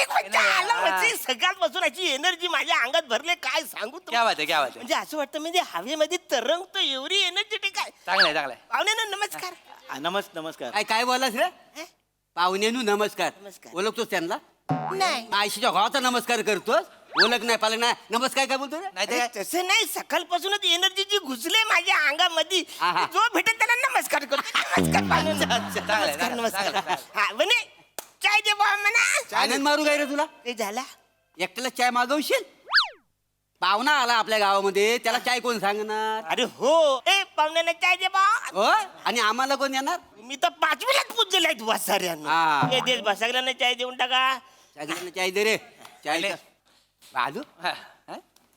एक म्हणजे आला म्हणजे सकाळपासून अशी एनर्जी माझ्या अंगात भरले काय सांगू क्या बात आहे, क्या बात आहे. म्हणजे असं वाटतं म्हणजे हवेमध्ये तरंगतो एवढी एनर्जेटिक आहे चांगलाय चांगलाय. पाहुण्यांना नमस्कार नमस्कार. काय बोलास रे? पाहुण्यानु नमस्कार. नमस्कार. ओळखतोस त्यांना? नाही आयशीच्या भावाचा नमस्कार करतोस. ओळख नाही पालक नाही. नमस्कार काय बोलतो रे? अरे, तसं नाही सकाळपासूनच एनर्जी जी घुसले माझ्या अंगामध्ये आहा. जो भेटेल त्याला नमस्कार करतो नमस्कार पाहुण्यांना. नमस्कार नमस्कार हा म्हणे चाय दे बा म्हणा आनंद मारू काय रे तुला? ते झाला एकट्याला चाय मागवशील? पाहुणा आला आपल्या गावामध्ये, त्याला चाय कोण सांगणार? अरे हो ए पाहुण्यांना चाय दे बा हो, आणि आम्हाला कोण येणार? मी तर 5वीलाच पूजलेला आहे वासाऱ्यांना हा. हे देश बा सगळ्यांना चाय देऊन टाका सगळ्यांना चाय दे रे. चाय आलू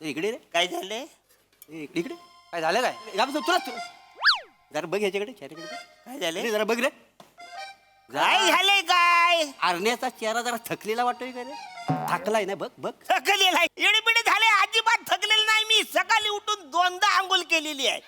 इकडे रे. काय झालंय इकडे काय झालं काय? तुला जरा बघ याच्याकडे चेहऱ्याकडे बघ. काय झालंय इकडे जरा बघ रे. काय झालंय काय आरण्याचा चेहरा जरा थकलेला वाटतोय का रे? थकलाय ना, बघ बघ. थकलेला आहे एडीपिडे झाले अजिबात थकलेलं नाही मी सकाळी उठून 2दा आंघोळ केलेली आहे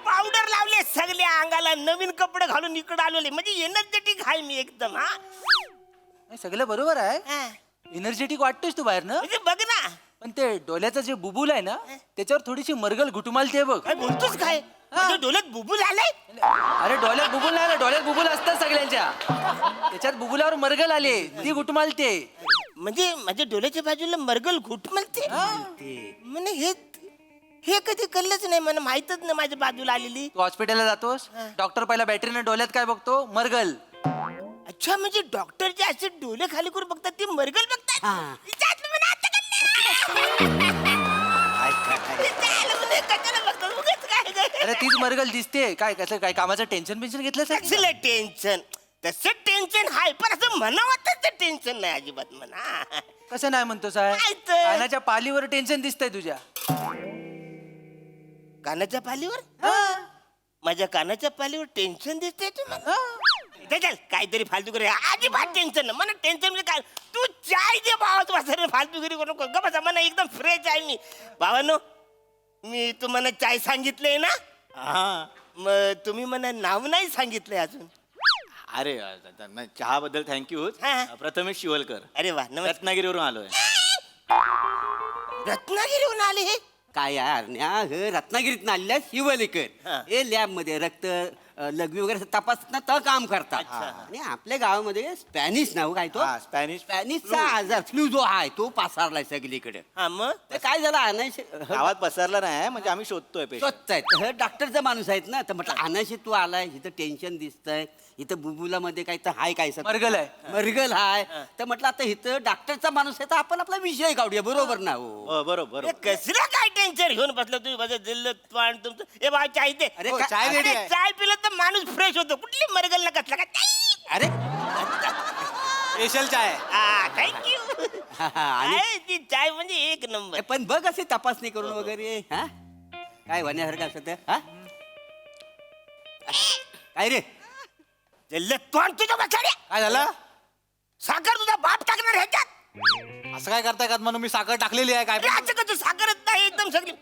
पावडर लावले सगळ्या अंगाला नवीन कपडे घालून इकडे आलेले म्हणजे एनर्जेटिक आहे मी एकदम हा सगळं बरोबर आहे. हा. एनर्जेटिक वाटतोस तू बाहेर ना, म्हणजे बघ ना पण ते डोल्याचं जे बुबुल आहे ना त्याच्यावर थोडीशी मरगल घुटमालते बघ. काय बोलतोस काय माझ्या डोळ्यात बुबुल आलाय अरे डोल्यात बुबुल नाही ना, डोल्यात बुबुल असतात सगळ्यांच्या. त्याच्यात बुबुलावर मरगल आले ती घुटमालते. म्हणजे माझ्या डोळ्याच्या बाजूला मरगल घुट म्हणते म्हणजे हे कधी कळलंच नाही मला माहितच नाही माझ्या बाजूला आलेली तू हॉस्पिटलला जातोस, डॉक्टर पहिला बॅटरीने डोल्यात काय बघतो? मरगल. अच्छा म्हणजे डॉक्टर जे असे डोळे खाली करून बघतात ते मरगल बघतात हा. विचारलं म्हणा आता विचारलं म्हणे, कशाला बघतात? उगाच काय अरे तीच मरगल दिसते. काय कसं काय कामाचं टेन्शन बिन्शन घेतलं सर? कसलं टेन्शन तसं टेन्शन हाय पण असं म्हणावं तसं टेन्शन नाही अजिबात म्हणा कसं नाही म्हणतो काय साहेब? तर? कानाच्या पालीवर टेन्शन दिसतंय तुझ्या. कानाच्या पालीवर माझ्या कानाच्या पालीवर टेन्शन दिसतंय तुम्हाला चल काहीतरी फालतूगिरी अजिबात टेन्शन नाही मला टेन्शन म्हणजे काय तू चाय दे भावा तू असं फालतूगिरी करू नको गप्प बसा मला एकदम फ्रेश आहे मी भावानो मी तुम्हाला चाय सांगितलंय ना मग तुम्ही मला नाव नाही सांगितलंय अजून अरे चहाबद्दल थँक्यू. हा. प्रथमेश शिवलकर, अरे वा नमस्कार रत्नागिरीवरून आलोय. रत्नागिरीहून आले हे काय आहे अरण्या, रत्नागिरीत आलेल्या शिवलेकर हे लॅब मध्ये रक्त लघवी वगैरे तपासणं काम करतात. आणि आपल्या गावामध्ये स्पॅनिश नाव काय तो स्पॅनिशचा आजार फ्लू जो आहे तो पसरलाय सगळीकडे. हा मग तर काय झालं अनायश गावात पसरला नाही म्हणजे आम्ही शोधतोय patient. स्वतः डॉक्टरचा माणूस आहेत ना, तर म्हटलं अनायशी तू आलाय इथं टेन्शन दिसतंय, इथं बुबुलामध्ये काय तर हाय काय मरगल आहे. मरगल हाय, तर म्हटलं आता इथं डॉक्टरचा माणूस आहे तर आपण आपला विषय काढूया. बरोबर ना? हो बरोबर. हे कसलं काय टेन्शन घेऊन बसलं तुम्ही माझं दिल्ल पाण तुमचं हे बा चाय दे अरे चाय अरे, रेडी आहे. चाय पिलं तर माणूस फ्रेश होतो कुठली मरगल ना कसला काय अरे स्पेशल चाय. थँक्यू आणि ती चाय म्हणजे एक नंबर पण बघ असे तपासणी करून वगैरे हा काय होण्यासारखं असं तर हा काय रे दिल्ल तोंड तुझ्या बसाड्या काय झालं? साखर तुझा बाप टाकणार ह्याच्यात असं काय करताय का म्हणून मी साखर टाकलेली आहे काय अरे, असं कसं साखरच नाही एकदम सगळी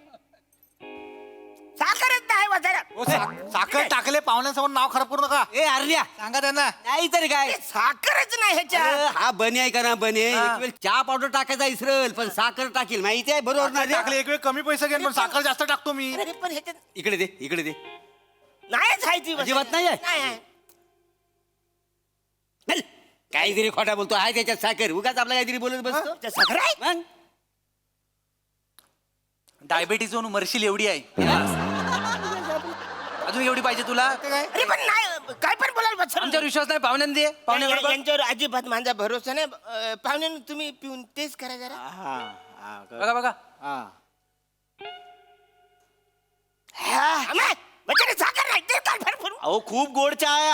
साखरच नाही वाचायला साखर टाकले पाहुण्यांसमोर नाव खराब करू नका. ए अरण्या सांगा त्यांना. नाही तरी काय साखरच नाही ह्याच्यात अरे, हा बने आहे का ना बने एक वेळ चहा पावडर टाकायचा इसरल पण साखर टाकील माहिती आहे बरोबर ना रे? टाकले एक वेळ कमी पैसे घेईन पण साखर जास्त टाकतो मी. अरे, पण ह्याच्यात इकडे दे इकडे दे नाहीच आहे ती अजिबात नाही आहे? नाही आहे. चल, काहीतरी खोटा बोलतो आहे त्याच्यात साखर उगाच आपला काहीतरी बोलत बसतो. त्याच्यात साखर आहे मग डायबेटीज होऊन मरशील एवढी आहे. अजून एवढी पाहिजे तुला? अरे पण नाही काय पण बोलायला बस आमच्यावर विश्वास नाही पाहुण्यान दे. पाहुण्याकडे बघ. यांच्यावर अजिबात माझा भरोसा नाही पाहुण्यानं तुम्ही पिऊन तेच करा जरा बघा बघा. बचारे साखर नाही ते काल भरपूर अहो खूप गोड चहा आहे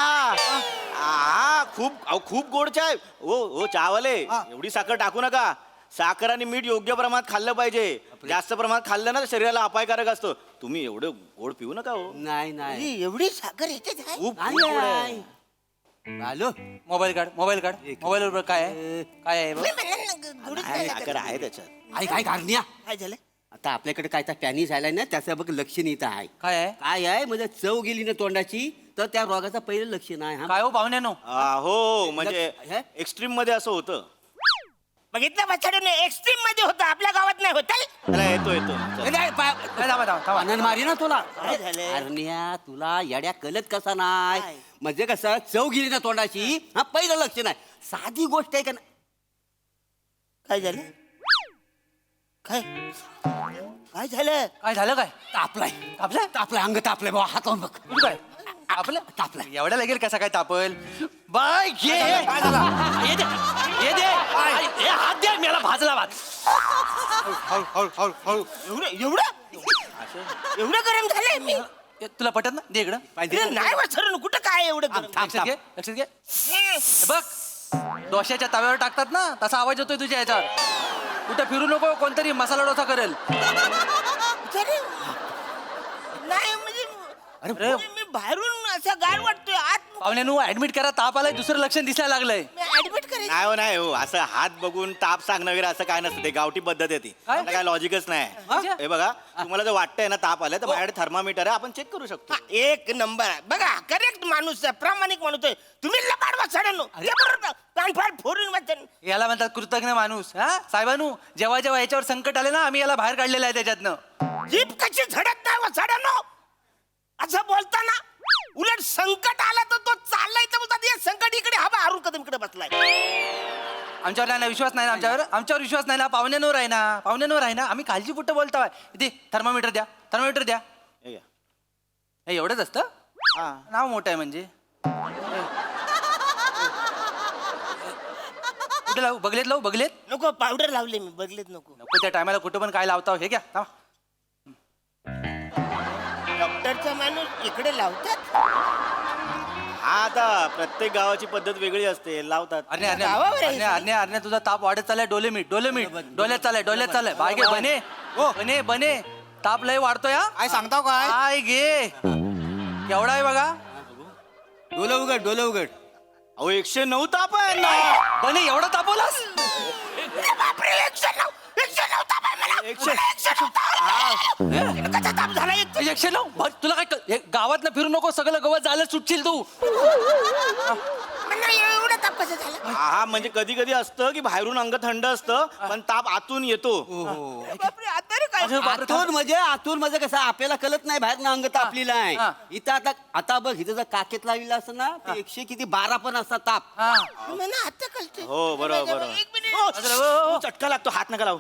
हा खूप गोड चहा आहे. ओ चहावाले एवढी साखर टाकू नका. साखर आणि मीठ योग्य प्रमाणात खाल्लं पाहिजे. जास्त प्रमाणात खाल्लं ना तर शरीराला अपायकारक असतो. तुम्ही एवढं गोड पिऊ नका हो. नाही नाही अरे, एवढी साखर ह्याच्यात आहे खूप नाही, गोड आहे. नाही. आलो मोबाईल काढ मोबाईलवर काय आहे? काय आहे बघ. तुम्ही म्हणलं ना, गोडीच आहे, नाही साखर साखर. आहे त्याच्यात. काय कारण्या काय झालं आता आपल्याकडे काय तर पॅनिस आलाय ना त्याचं बघ लक्षण इथं आहे. काय आहे? काय आहे म्हणजे चव गेली ना तोंडाची तर त्या रोगाचं पहिलं लक्षण आहे हा काय हो पाहुण्यानो हो म्हणजे हे? एक्स्ट्रीम मध्ये असं होतं. बघितलं बछड्याने एक्स्ट्रीम मध्ये होतं आपल्या गावात नाही होत चला, येतो ए, चल. नाही, पा- थांबा थांबा थांबा आनंद मारी ना तुला काय झालंय? अरण्या तुला येड्या कळत कसा नाही म्हणजे कसं चव गेली ना तोंडाची हा पहिलं लक्षण आहे. साधी गोष्ट आहे का नाही काय झालं काय काय झालं काय झालं काय तापलाय तापलं तापलाय अंग तापलाय बाबा हात लावून बघ कुठं काय आपलं तापलाय एवढ्या लागेल कसा काय तापल बाय घे काय झाला ये दे ये दे हे हात द्या मला भाजला भात एवढं एवढं गरम झालंय मी तुला पटत ना दे इकडं अरे नाही वाचर कुठं काय एवढं गरम लक्षात घे लक्षात घे हे बघ डोश्याच्या तव्यावर टाकतात ना तसा आवाज येतोय तुझ्या याच्यावर कुठं फिरू नको कोणतरी मसाला डोसा करेल अरे, नाही म्हणजे अरे मी बाहेरून असं गार वाटतोय आत पाहुण्यानू ऍडमिट करा ताप आलाय दुसरं लक्षण दिसायला लागलंय ऍडमिट करायचं नाही हो नाही हो असं हात बघून ताप सांगणं वगैरे असं काय नसतं ते गावठी पद्धत आहे ती काय? त्याला काय लॉजिकच नाही. हे बघा तुम्हाला जर वाटतंय ना ताप आलाय तर माझ्याकडे थर्मामीटर आहे आपण चेक करू शकतो. हा, एक नंबर आहे बघा करेक्ट माणूस आहे प्रामाणिक माणूस आहे तुम्ही लबाड वाचड्यानो कानफाड फोडून वाचन याला म्हणतात कृतज्ञ माणूस हा साहेबानू जेव्हा जेव्हा याच्यावर संकट आले ना आम्ही याला बाहेर काढलेलं आहे त्याच्यातनं जीभ कशी झडत नाही वाचड्यानो असं बोलताना उलट संकट आलं तर तो चाललाय तर बोलतात हे संकट इकडे हवा हारून कदम इकडे बसलाय आमच्यावर नाही ना विश्वास नाही ना आमच्यावर विश्वास नाही ना पाहुण्यांवर आहे ना आम्ही काळजीपुट्ट बोलतोय इथे थर्मामीटर द्या हे घ्या. हे एवढंच असतं हा. नाव मोठं आहे म्हणजे कुठे लावू बगलेत नको पावडर लावले मी बघलेत नको नको त्या टायमाला कुठं पण काय लावता हे घ्या थांबा. डॉक्टरचा माणूस इकडे लावतात हा आता प्रत्येक गावाची पद्धत वेगळी असते लावतात. गावावर आहे. अरण्या तुझा ताप वाढत चाललाय डोलेमीट डोल्यात चाललाय बाय घे बने ताप लय वाढतोय हा काय सांगताव काय काय घे केवढा आहे बघा डोलं उघड अहो 109 ताप आहे ना. बने एवढा तापवलास बापरे 109 ताप आहे मला. 109 ताप. कसा ताप झाला एक 109 तुला काय गावात फिरू नको सगळं गवत झालं सुटशील तू म्हणलं एवढा ताप कसा झाला हा म्हणजे कधी कधी असतं की बाहेरून अंग थंड असतं पण ताप आतून येतो. बापरे आता रे काय आतून म्हणजे कसं आपल्याला कळत नाही बाहेर अंग तापलेलं हा. आहे इथं आता बघ इथं जर काकेत लावलेलं असतं ना ते 100 किती 12 पण असतात ताप म्हणा आता कळतंय हो बरोबर एक मिनिट बरोबर. चटका लागतो हात नका लावू.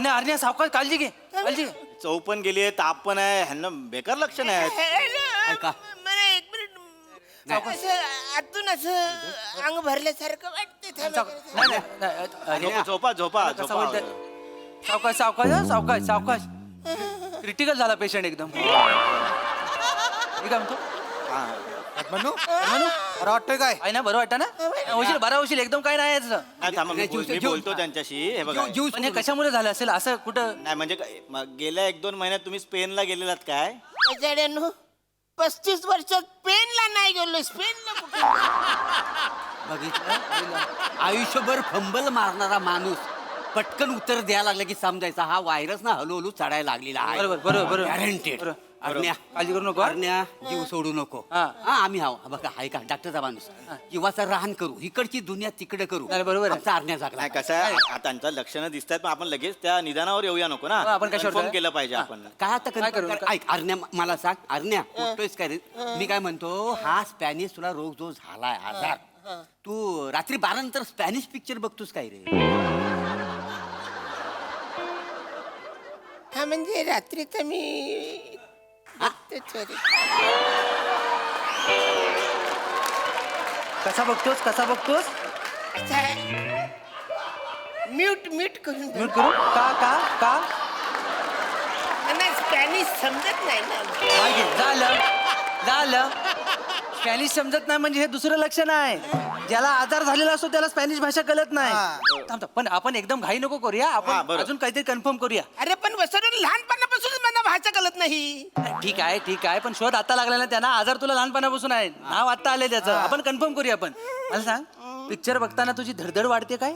अरण्या सावकाश काळजी घे चव पण गेली ताप पण आहे ह्यांना बेकार लक्षण आहे. ऐका. मला एक मिनिट असं आतून असं अंग भरल्यासारखं वाटते झोपा सावकाश क्रिटिकल झाला पेशंट एकदम काय म्हणतो वाटतोय काय आहे ना बरं वाटतं ना बरा होशील एकदम काय नाही याचं. थांबा, मी बोलतो त्यांच्याशी. हे बघा पण हे कशामुळे झालं असेल असं कुठं नाही म्हणजे गेल्या 1-2 महिन्यात तुम्ही स्पेनला गेलेलात काय. 35 वर्षात स्पेनला नाही गेलो स्पेनला कुठे बघितलं आयुष्यभर फंबल मारणारा माणूस पटकन उत्तर द्यायला लागला की समजायचा हा व्हायरस ना हळूहळू चढायला लागलेला आहे. बरोबर गॅरंटेड. अरण्या काळजी करू नको अरण्या जीव सोडू नको हा. हा आम्ही हाव बघा हाय का डॉक्टरचा माणूस किंवाचा राहण करू इकडची दुनिया तिकडे करू नाही, बरोबर आहे. आमचा अरण्या जागला नाही कसं आहे आता त्यांचं लक्षणं दिसत आहेत पण आपण लगेच त्या निदानावर येऊया नको ना. आपण कशावर Confirm जाऊया? केलं पाहिजे आपण. काय आता काय करू? ऐक अरण्या मला सांग अरण्या उठतोयस काय रे मी काय म्हणतो हा स्पॅनिश तुला रोग जो झालाय आजार तू रात्री 12 नंतर स्पॅनिश पिक्चर बघतोस काय रे हा म्हणजे रात्री तर मी कसा बघतोस म्यूट करून म्यूट करू का मला स्पॅनिश समजत नाही ना काय घे? झालं स्पॅनिश समजत नाही म्हणजे हे दुसरं लक्षण आहे ज्याला आजार झालेला असतो त्याला स्पॅनिश भाषा कळत नाही थांब, पण आपण एकदम घाई नको करूया हा, आपण बरोबर. अजून काहीतरी कन्फर्म करूया अरे पण वसरून लहानपणापासूनच मला भाषा कळत नाही ठीक आहे पण शोध आता लागला ना त्यांना आजार तुला लहानपणापासून आहे नाव आता आले त्याचं आपण कन्फर्म करूया आपण मला सांग पिक्चर बघताना तुझी धडधड वाढते काय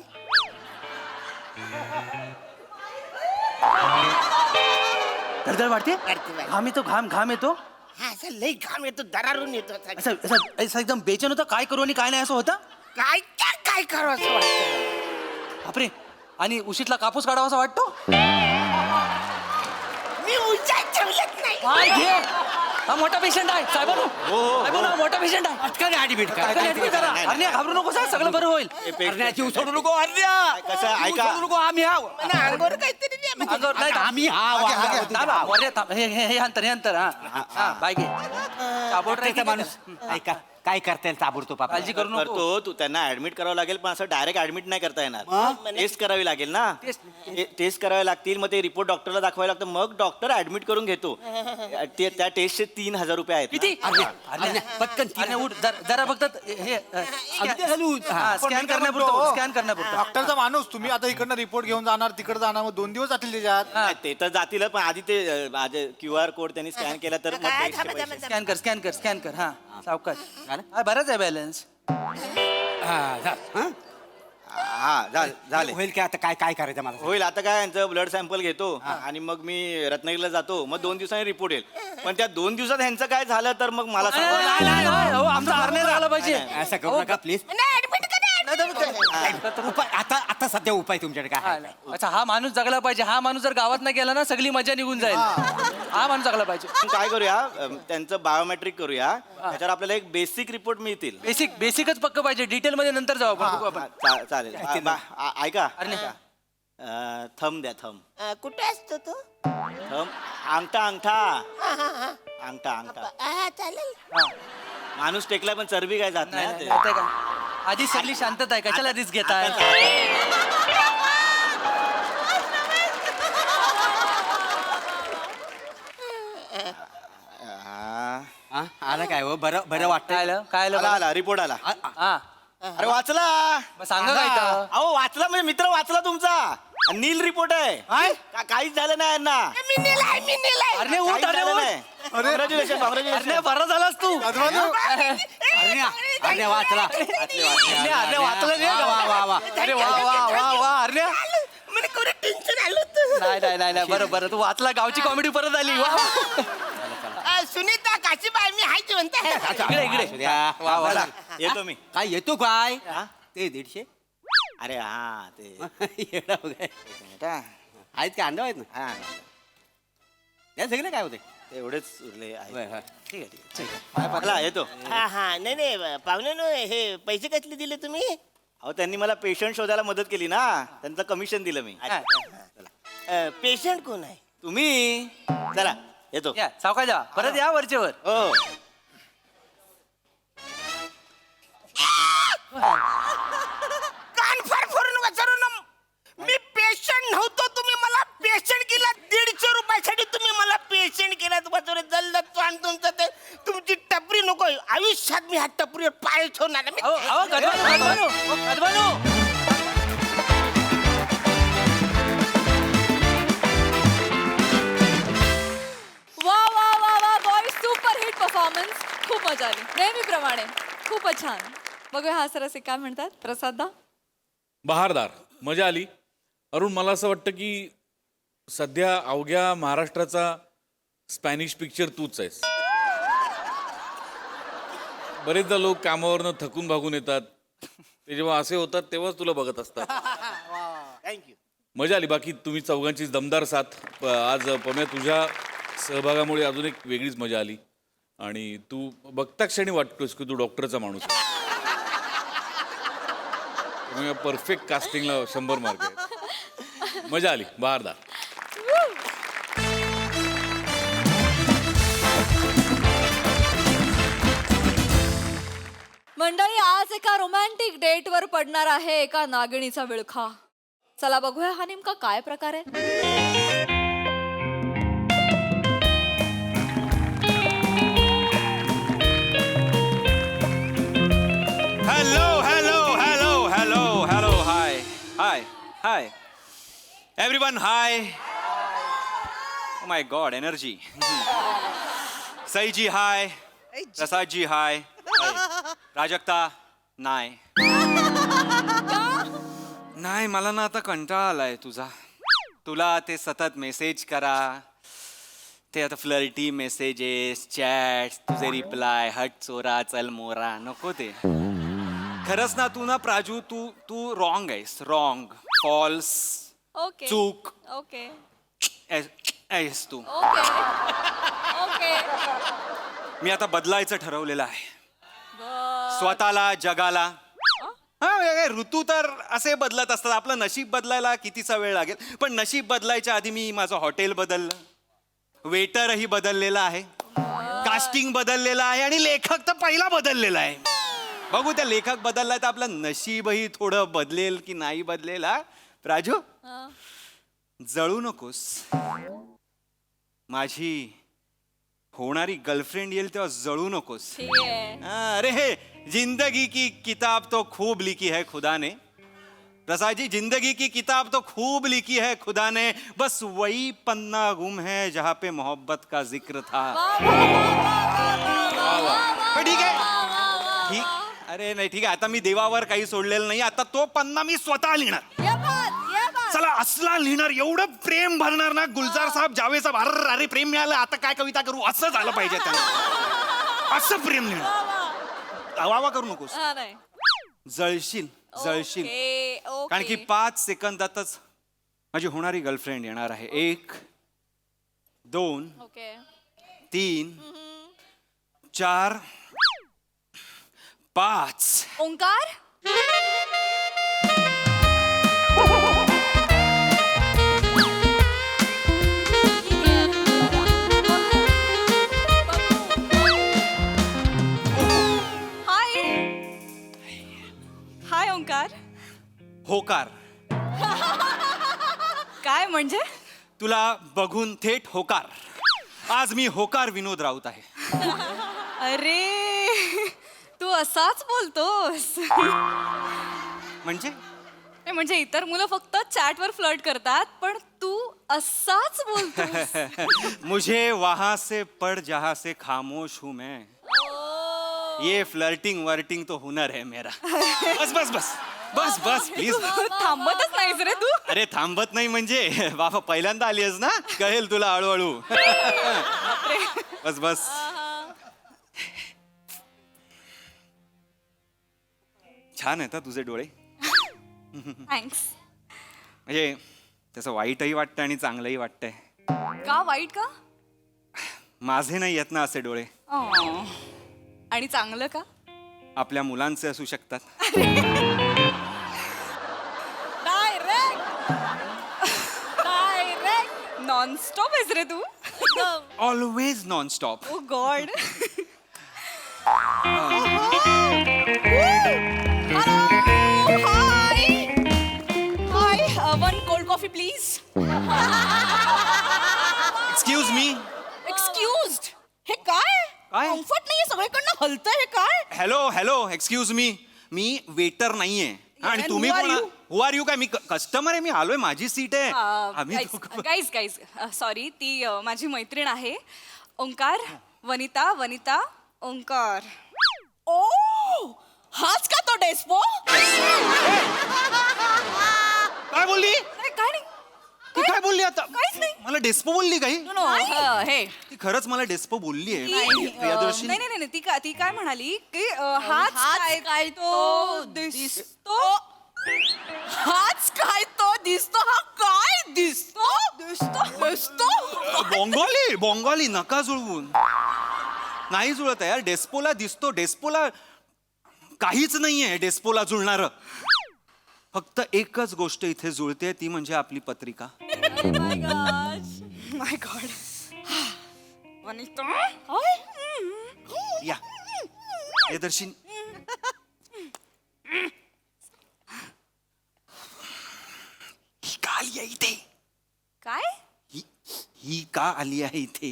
धडधड वाढते वाढते. घाम येतो घाम येतो हा असं लई घाम येतो दरारून येतो असा. असं असं असं एकदम बेचैन होतं, काय करू आणि काय नाही असं होतं. काय करावं असं वाटतं. बापरे, आणि उशीतला कापूस काढावा असा वाटतो. मी उशात ठेवलंच नाही. काय घे, हा मोठा पेशंट आहे साहेबांनो. साहेबांनो, हा मोठा पेशंट आहे. पटकन ऍडमिट करा. पटकन admit करा. हरण्या घाबरू नको साहेब, सगळं बरं होईल. हरण्याची सोडू नको हरण्या. कसं आहे, ऐका. सोडू नको, आम्ही आहो. अंगावर काहीतरी नाही. अंगावर नाही, आम्ही हा वागा. थांबा, वरे थांब. हे अंतर हा बाय घे. चाबोट राहायचा माणूस ऐका, काय करता येईल ताबडतोब काळजी करू नको. करतो तू, त्यांना ऍडमिट करावं लागेल, पण असं डायरेक्ट ऍडमिट नाही करता येणार. टेस्ट करावी लागेल ना, टेस्ट करावे लागतील, मग ते रिपोर्ट डॉक्टरला दाखवायला लागतं, मग डॉक्टर ऍडमिट करून घेतो. त्या टेस्टचे 3,000 रुपये आहेत. किती? पटकन अरे उठ, जरा फक्त हे अगदी हलवू. स्कॅन करण्यापुरतं, स्कॅन करण्यापुरतं. डॉक्टरचा माणूस तुम्ही आता इकडनं रिपोर्ट घेऊन जाणार, तिकडे जाणार, मग 2 दिवस जातील त्याच्यात. नाही, ते तर जातील, पण आधी ते QR कोड त्यांनी स्कॅन केला तर मग test चे पैसे. स्कॅन कर हा सावकाश. हा, बराच आहे बॅलन्स. हा झाले. होईल की आता काय करायचं मला. होईल. आता काय, यांचं ब्लड सॅम्पल घेतो आणि मग मी रत्नागिरीला जातो, मग 2 दिवसांनी रिपोर्ट येईल. पण त्या 2 दिवसात ह्यांचं काय झालं तर मग मला सांगा. नाही, हो, आमचा हरण्या झाला पाहिजे. असं करू नका प्लीज. उपाय आता सध्या उपाय तुमच्याकडे काय आहे? अच्छा, हा माणूस जगला पाहिजे. हा माणूस जर गावात नाही गेला ना, सगळी मजा निघून जाईल. हा माणूस जगला पाहिजे. आपण काय करूया, त्यांचं बायोमेट्रिक करूया, त्याच्यावर आपल्याला एक बेसिक रिपोर्ट मिळतील. बेसिकच पक्क पाहिजे. डिटेल मध्ये नंतर जाऊ आपण, बघू आपण. चालेल. ऐका, थंब द्या, थंब. कुठे असतो तो? थंब, अंगठा. चालेल. माणूस टेकला पण चरबी काय जात नाही नाही, हा ते. नाही, का? आधी सगळी शांतता आहे, कशाला रिस्क घेताय? हा. आलं काय हो, बरं वाटतं. काय आला रिपोर्ट आला. हा, अरे वाचला. मग सांगा काय तर. अहो वाचला, म्हणजे मित्र वाचला तुमचा. नील रिपोर्ट आहे. काहीच झालं नाही यांना. अरे उठ, अरे उठ. कॉंग्रॅच्युलेशन. अरे बरा झालास तू. अरे वाचला. अरे वाचलं रे. अरे वा अरे टेन्शन आलं. नाही बरं तू वाचला. गावची कॉमेडी परत आली. वा सुनीता काशीबाई मी हाय म्हणते. इकडे वा. येतो मी. काय येतो काय ते 150. अरे हा ते येडा वगैरे. आहेत का अंडा आहेत ना. हा या सगळे काय होते. एवढेच उरले आहे. ठीक आहे. चला, येतो. हा नाही पाहुण्यानो, हे पैसे कसले दिले तुम्ही? अहो त्यांनी मला पेशंट शोधायला मदत केली ना, त्यांचं कमिशन दिलं मी. पेशंट कोण आहे? तुम्ही. चला, येतो. या सावकाश जा, परत या वरचेवर. हो. कान फार फोडून वाचारू ना. मी पेशंट नव्हतो, तुम्ही मला पेशंट केला. 150 रुपयासाठी तुम्ही मला पेशंट केलात. वाचवले जल्द तोंड तुमचं. ते तुमची टपरी नको. आयुष्यात मी ह्या टपरीवर पाय ठेवणार नाही. अहो गजबानू. वा बॉय, सुपर हिट परफॉर्मन्स. खूप मजा आली, नेहमीप्रमाणे. खूपच छान. बघूया हा सरसे काय म्हणतात. प्रसादा. बहारदार, मजा आली. अरुण, मला असं वाटतं की सध्या अवघ्या महाराष्ट्राचा स्पॅनिश पिक्चर तूच आहेस. बरेचदा लोक कामावरनं थकून भागून येतात, ते जेव्हा असे होतात तेव्हाच तुला बघत असतात. थँक्यू. मजा आली. बाकी तुम्ही चौघांची दमदार साथ. आज पम्या, तुझ्या सहभागामुळे अजून एक वेगळीच मजा आली. आणि तू बघता क्षणी वाटतोस की तू डॉक्टरचा माणूस आहे. परफेक्ट कास्टिंगला 100 मार्क आहे. मजा आली. बहारदार. मंडळी, आज एका रोमॅन्टिक डेटवर पडणार आहे एका नागिणीचा विळखा. चला बघूया हा नेमका काय प्रकार आहे. Hello hi everyone. Hi. Oh my God, energy. सईजी हाय. प्रसादजी हाय. प्राजक्ता नाही. नाही, मला ना आता कंटाळा आलाय तुझा. तुला ते सतत मेसेज करा, ते आता फ्लर्टी मेसेजेस चॅट तुझे रिप्लाय हट चोरा चल मोरा नको ते खरंच ना तू ना प्राजू तू रॉंग आहेस रॉंग फॉल्स ओके चूक ओके आहेस तू ओके ओके मी आता बदलायचं ठरवलेलं आहे स्वतःला जगाला हा ऋतू तर असे बदलत असतात आपलं नशीब बदलायला कितीचा वेळ लागेल पण नशीब बदलायच्या आधी मी माझं हॉटेल बदललं वेटरही बदललेला आहे कास्टिंग बदललेलं आहे आणि लेखक तर पहिला बदललेला आहे बघू त्या लेखक बदललाय तर आपलं नशीबही थोडं बदलेल की नाही बदलेल हा राजू जळू नकोस माझी होणारी गर्लफ्रेंड येईल तेव्हा जळू नकोस ठीक आहे अरे हे जिंदगी की किताब तो खूब लिखी है खुदा ने प्रसाद जी जिंदगी की किताब तो खूब लिखी है खुदा ने बस वही पन्ना गुम है जहाँ पे मोहब्बत का जिक्र था पण ठीक आहे ठीक अरे नाही ठीक आहे आता मी देवावर काही सोडलेलं नाही आता तो पन्ना मी स्वतः लिहिणार ये बात चला असला लिहिणार एवढं प्रेम भरणार ना गुलजार साहेब जावेद साहेब अरे प्रेम मिळालं आता काय कविता करू असं झालं पाहिजे त्याला असं प्रेम लिहिणार वावा करू नकोस नाही जळशील जळशील ओके कारण की 5 सेकंदातच माझी होणारी गर्लफ्रेंड येणार आहे 1 2 ओके 3 4 5 ओंकार हाय हाय ओंकार होकार काय म्हणजे तुला बघून थेट होकार आज मी होकार विनोद राऊत आहे अरे तू असाच बोलतोस म्हणजे म्हणजे इतर मुलं फक्त चॅटवर फ्लर्ट करतात पण तू असाच बोलतोस मुझे वहां से पढ़ जहां से खामोश हूं मैं ये फ्लर्टिंग वर्टिंग तो हुनर है मेरा बस बस बस बस बस प्लीज थांबतच नाहीस रे तू अरे थांबत नाही म्हणजे बाबा पहिल्यांदा आली आहेस ना कळेल तुला हळूहळू बस बस छान आहेत हा तुझे डोळे थँक्स म्हणजे त्याचं वाईटही वाटतं आणि चांगलंही वाटतंय का वाईट का माझे नाही येत ना असे डोळे आणि चांगलं का आपल्या मुलांचे असू शकतात डायरेक्ट नॉनस्टॉप आहेस रे तू always nonstop oh god hi one cold coffee please excuse me excused हे काय काय? कम्फर्ट नाहीये सगळीकडनं हलतंय हे काय hello hello excuse me waiter नाहीये आणि And तुम्ही who are कोण you? हु आर यू काय मी कस्टमर आहे मी आलोय माझी सीट आहे आम्ही दोघं- गाईज गाईज सॉरी ती माझी मैत्रीण आहे ओंकार वनिता वनिता ओंकार ओ हाच का तो डेस्पो काय बोलली काय नाही ती काय बोलली आता काहीच नाही. मला डेस्पो बोलली काही हे ती खरंच मला डेस्पो बोलली आहे नाही प्रियदर्शनी नाही नाही ती काय म्हणाली की हाच काय तो दिसतो हाच काय तो दिसतो हा काय दिसतो दिसतो दिसतो बॉंगॉली नका जुळवून नाही जुळत आहे यार डेस्पोला दिसतो डेस्पोला काहीच नाहीये डेस्पोला जुळणार फक्त एकच गोष्ट इथे जुळते ती म्हणजे आपली पत्रिका माय गॉड वनिता या प्रियदर्शनी ही का आली आहे इथे काय ही का आली आहे इथे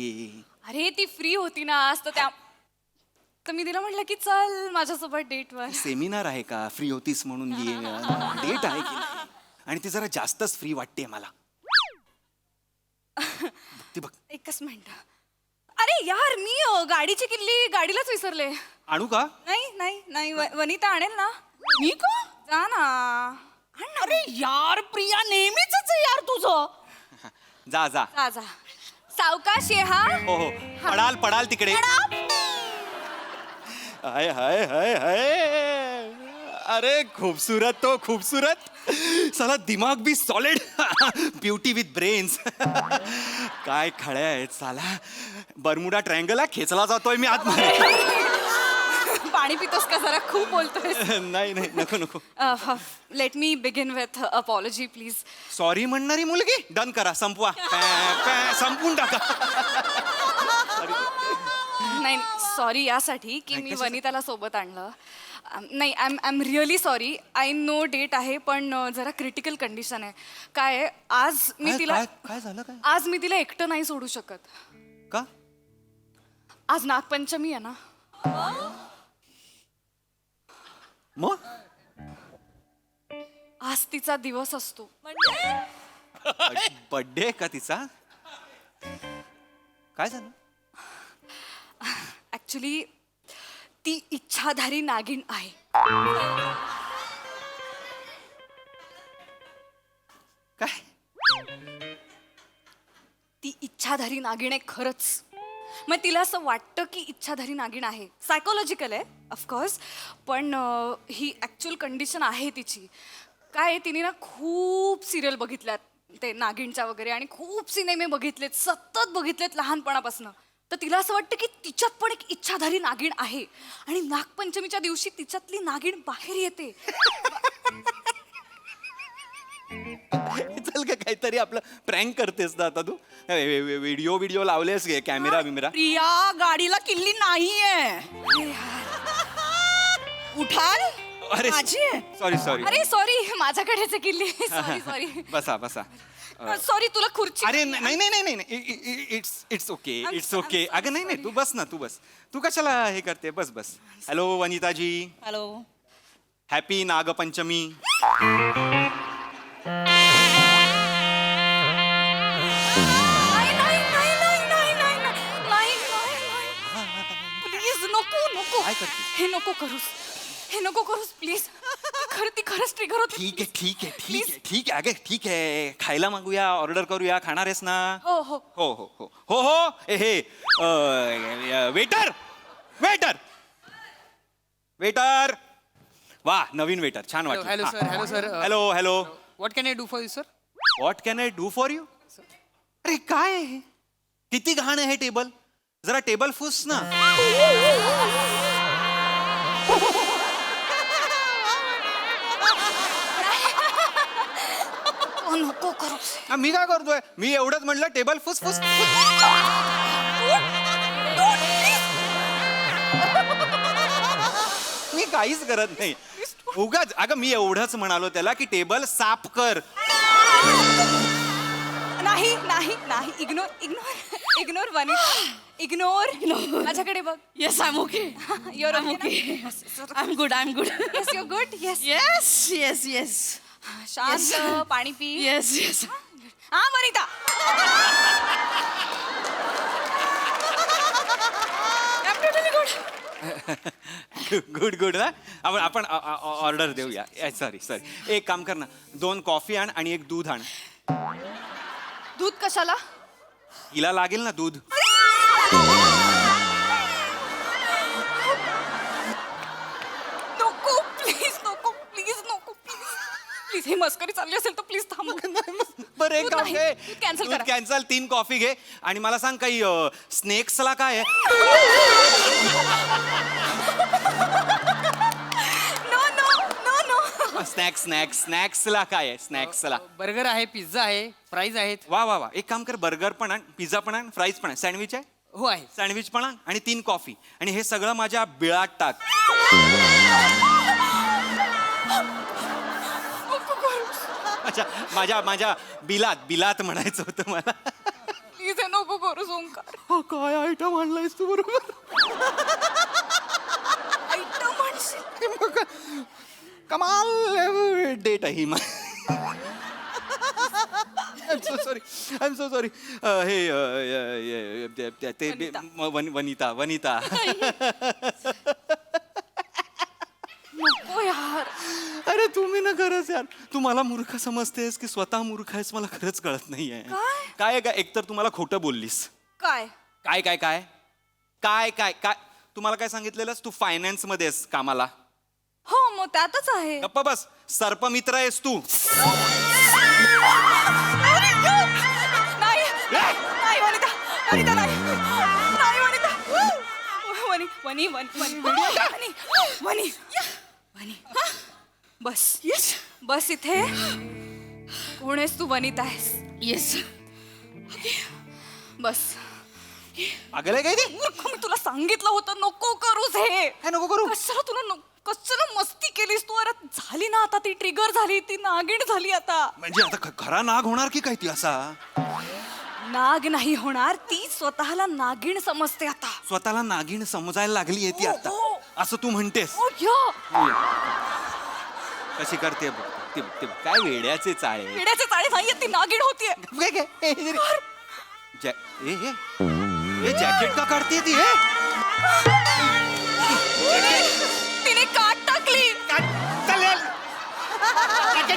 अरे ती फ्री होती ना आज तर मी तिला म्हटलं की चल माझ्यासोबत डेटवर सेमिनार आहे का फ्री होतीस म्हणून डेट आहे की नाही आणि ती जरा जास्तच फ्री वाटते मला ती बघ एकच मिनिट अरे यार मी गाडीची किल्ली गाडीलाच विसरले आणू का नाही नाही नाही वनिता आणेल ना मी का जा ना अरे यार प्रिया नेहमीच आहे यार तुझं जा जा जा जा सावकाश ये हा. हो हो पडाल पडाल तिकडे हाय हाय हाय हाय अरे खूबसूरत तो खूबसूरत साला दिमाग भी सॉलिड ब्युटी विथ ब्रेन्स काय खळे आहेत साला बर्मुडा ट्रायंगल खेचला जातोय मी आतमध्ये पाणी पितोस का जरा खूप बोलतोय. नाही नाही नको नको let me begin with apology please. Sorry म्हणणारी मुलगी डन करा संपवा संपून टाका नाही सॉरी यासाठी की मी वनिताला सोबत आणलं. नाही I am really sorry. I know date आहे पण जरा क्रिटिकल कंडिशन आहे. काय आहे, आज मी तिला काय झालं काय आज मी तिला एकटं नाही सोडू शकत. का आज नागपंचमी आहे ना. मग आज तिचा दिवस असतो. बर्थडे का तिचा काय झालं ऍक्च्युली ती इच्छाधारी नागिन आहे. काय ती इच्छाधारी नागिण आहे खरंच. मग तिला असं वाटतं की इच्छाधारी नागिण आहे. सायकोलॉजिकल आहे ऑफकोर्स पण ही ॲक्च्युअल कंडिशन आहे तिची. काय आहे, तिने ना खूप सिरियल बघितल्यात ते नागिणच्या वगैरे आणि खूप सिनेमे बघितलेत सतत बघितलेत लहानपणापासून. तर तिला असं वाटतं की तिच्यात पण एक इच्छाधारी नागिण आहे आणि नागपंचमीच्या दिवशी तिच्यातली नागिण बाहेर येते. चल का काहीतरी आपलं प्रँक करतेस ना आता तू व्हिडिओ लावलेस गे कॅमेरा बिमेरा प्रिया गाडीला किल्ली नाहीये. उठाल अरे माझी आहे. सॉरी सॉरी अरे सॉरी माझ्याकडेच आहे किल्ली. सॉरी सॉरी बसा बसा सॉरी तुला खुर्ची. अरे नाही नाही नाही नाही इट्स ओके इट्स ओके अगं नाही नाही तू बस ना तू बस तू कशाला हे करते बस बस. हॅलो वनिताजी हॅलो. हॅपी नागपंचमी. प्लीज नको नको काय करते? हे नको करूस. हे नको करूस प्लीज. ती खरंच ट्रिगर होते. ठीक आहे ठीक आहे ठीक आहे ठीक आहे अगे ठीक आहे खायला मागूया ऑर्डर करूया खाणार आहेस ना. हो हो हो हो हो हो हो हे वेटर वेटर वेटर वा नवीन वेटर छान वाटलं. Hello sir hello sir hello hello what can I do for you sir. What can I do for you. अरे काय आहे हे? किती घाण आहे हे टेबल. जरा टेबल फुस ना. नको करूस. मी काय करतोय मी एवढंच म्हणलं टेबल फुस फुस. मी काहीच करत नाही उगाच अगं मी एवढंच म्हणालो त्याला की टेबल साफ कर. नाही नाही नाही ignore ignore ignore Vanita ignore. माझ्याकडे बघ. Yes I am okay. Your I am okay. I am good. I am good. Yes your good. Yes yes yes yes शांत पाणी पी. Yes yes. हा वनिता. गुड गुड ना आपण ऑर्डर देऊया sorry sorry एक काम कर ना 2 कॉफी आण आणि 1 दूध आण. दूध कशाला. हिला लागेल ना दूध. नको प्लीज नको प्लीज नको प्लीज प्लीज. हे मस्करी चालली असेल तर प्लीज थांब. बरं एक दूध काम नाही, घे दूध cancel करा. कॅन्सल 3 कॉफी घे आणि मला सांग काही स्नेक्सला काय आहे. No no no no. स्नॅक्सला काय आहे स्नॅक्सला. बर्गर आहे पिझ्झा आहे फ्राईज आहेत. वा वा वा एक काम कर बर्गर पण आण पिझ्झा पण आण फ्राईज पण आण सँडविच आहे. हो आहे. सँडविच पण आण आणि 3 कॉफी आणि हे सगळं माझ्या बिळात टाक. अच्छा माझ्या बिलात म्हणायचं होतं मला. प्लीज हे नको करू ओंकार. काय आयटम आणलायस तू बरोबर. आयटम म्हणशील. कमाल डेट आहे ही आय एम सो सॉरी हे ते वनिता वनिता. नको यार. अरे तुम्ही ना खरंच यार तू मला मूर्ख समजतेस की स्वतः मूर्ख आहेस मला खरंच कळत नाहीये काय आहे का एकतर तू मला खोटं बोललीस काय काय काय काय काय काय काय तुम्हाला काय सांगितलेलंस तू फायनान्स मध्ये आहेस कामाला हो मग त्यातच आहे गप्पा बस सर्पमित्र आहेस तू नाही नाही वनिता वनिता नाही नाही वनिता वनी वनी वनी वनी वनी वनी बस बस इथे कोण आहेस तू वनिता आहेस येस बस पागल आहे काय ते मूर्ख, मी तुला सांगितलं होतं नको करूस हे काय नको करू कशाला तुला कशाला मस्ती केलीस तू अरे झाली ना आता ती ट्रिगर झाली ती नागिण झाली आता म्हणजे आता खरा नाग होणार की काय ती असा नाग नाही होणार ती स्वतःला नागिण समजते आता स्वतःला नागिण समजायला लागली आहे ती हो, आता हो. असं तू म्हणतेस ओ या कशी करते बघ ते काय वेड्याचे चाळे पिढ्याचे चाळे नाहीये ती नागिण होतीये ए जॅकेट का काढते ती हे तिने काट टाकली जॅकेट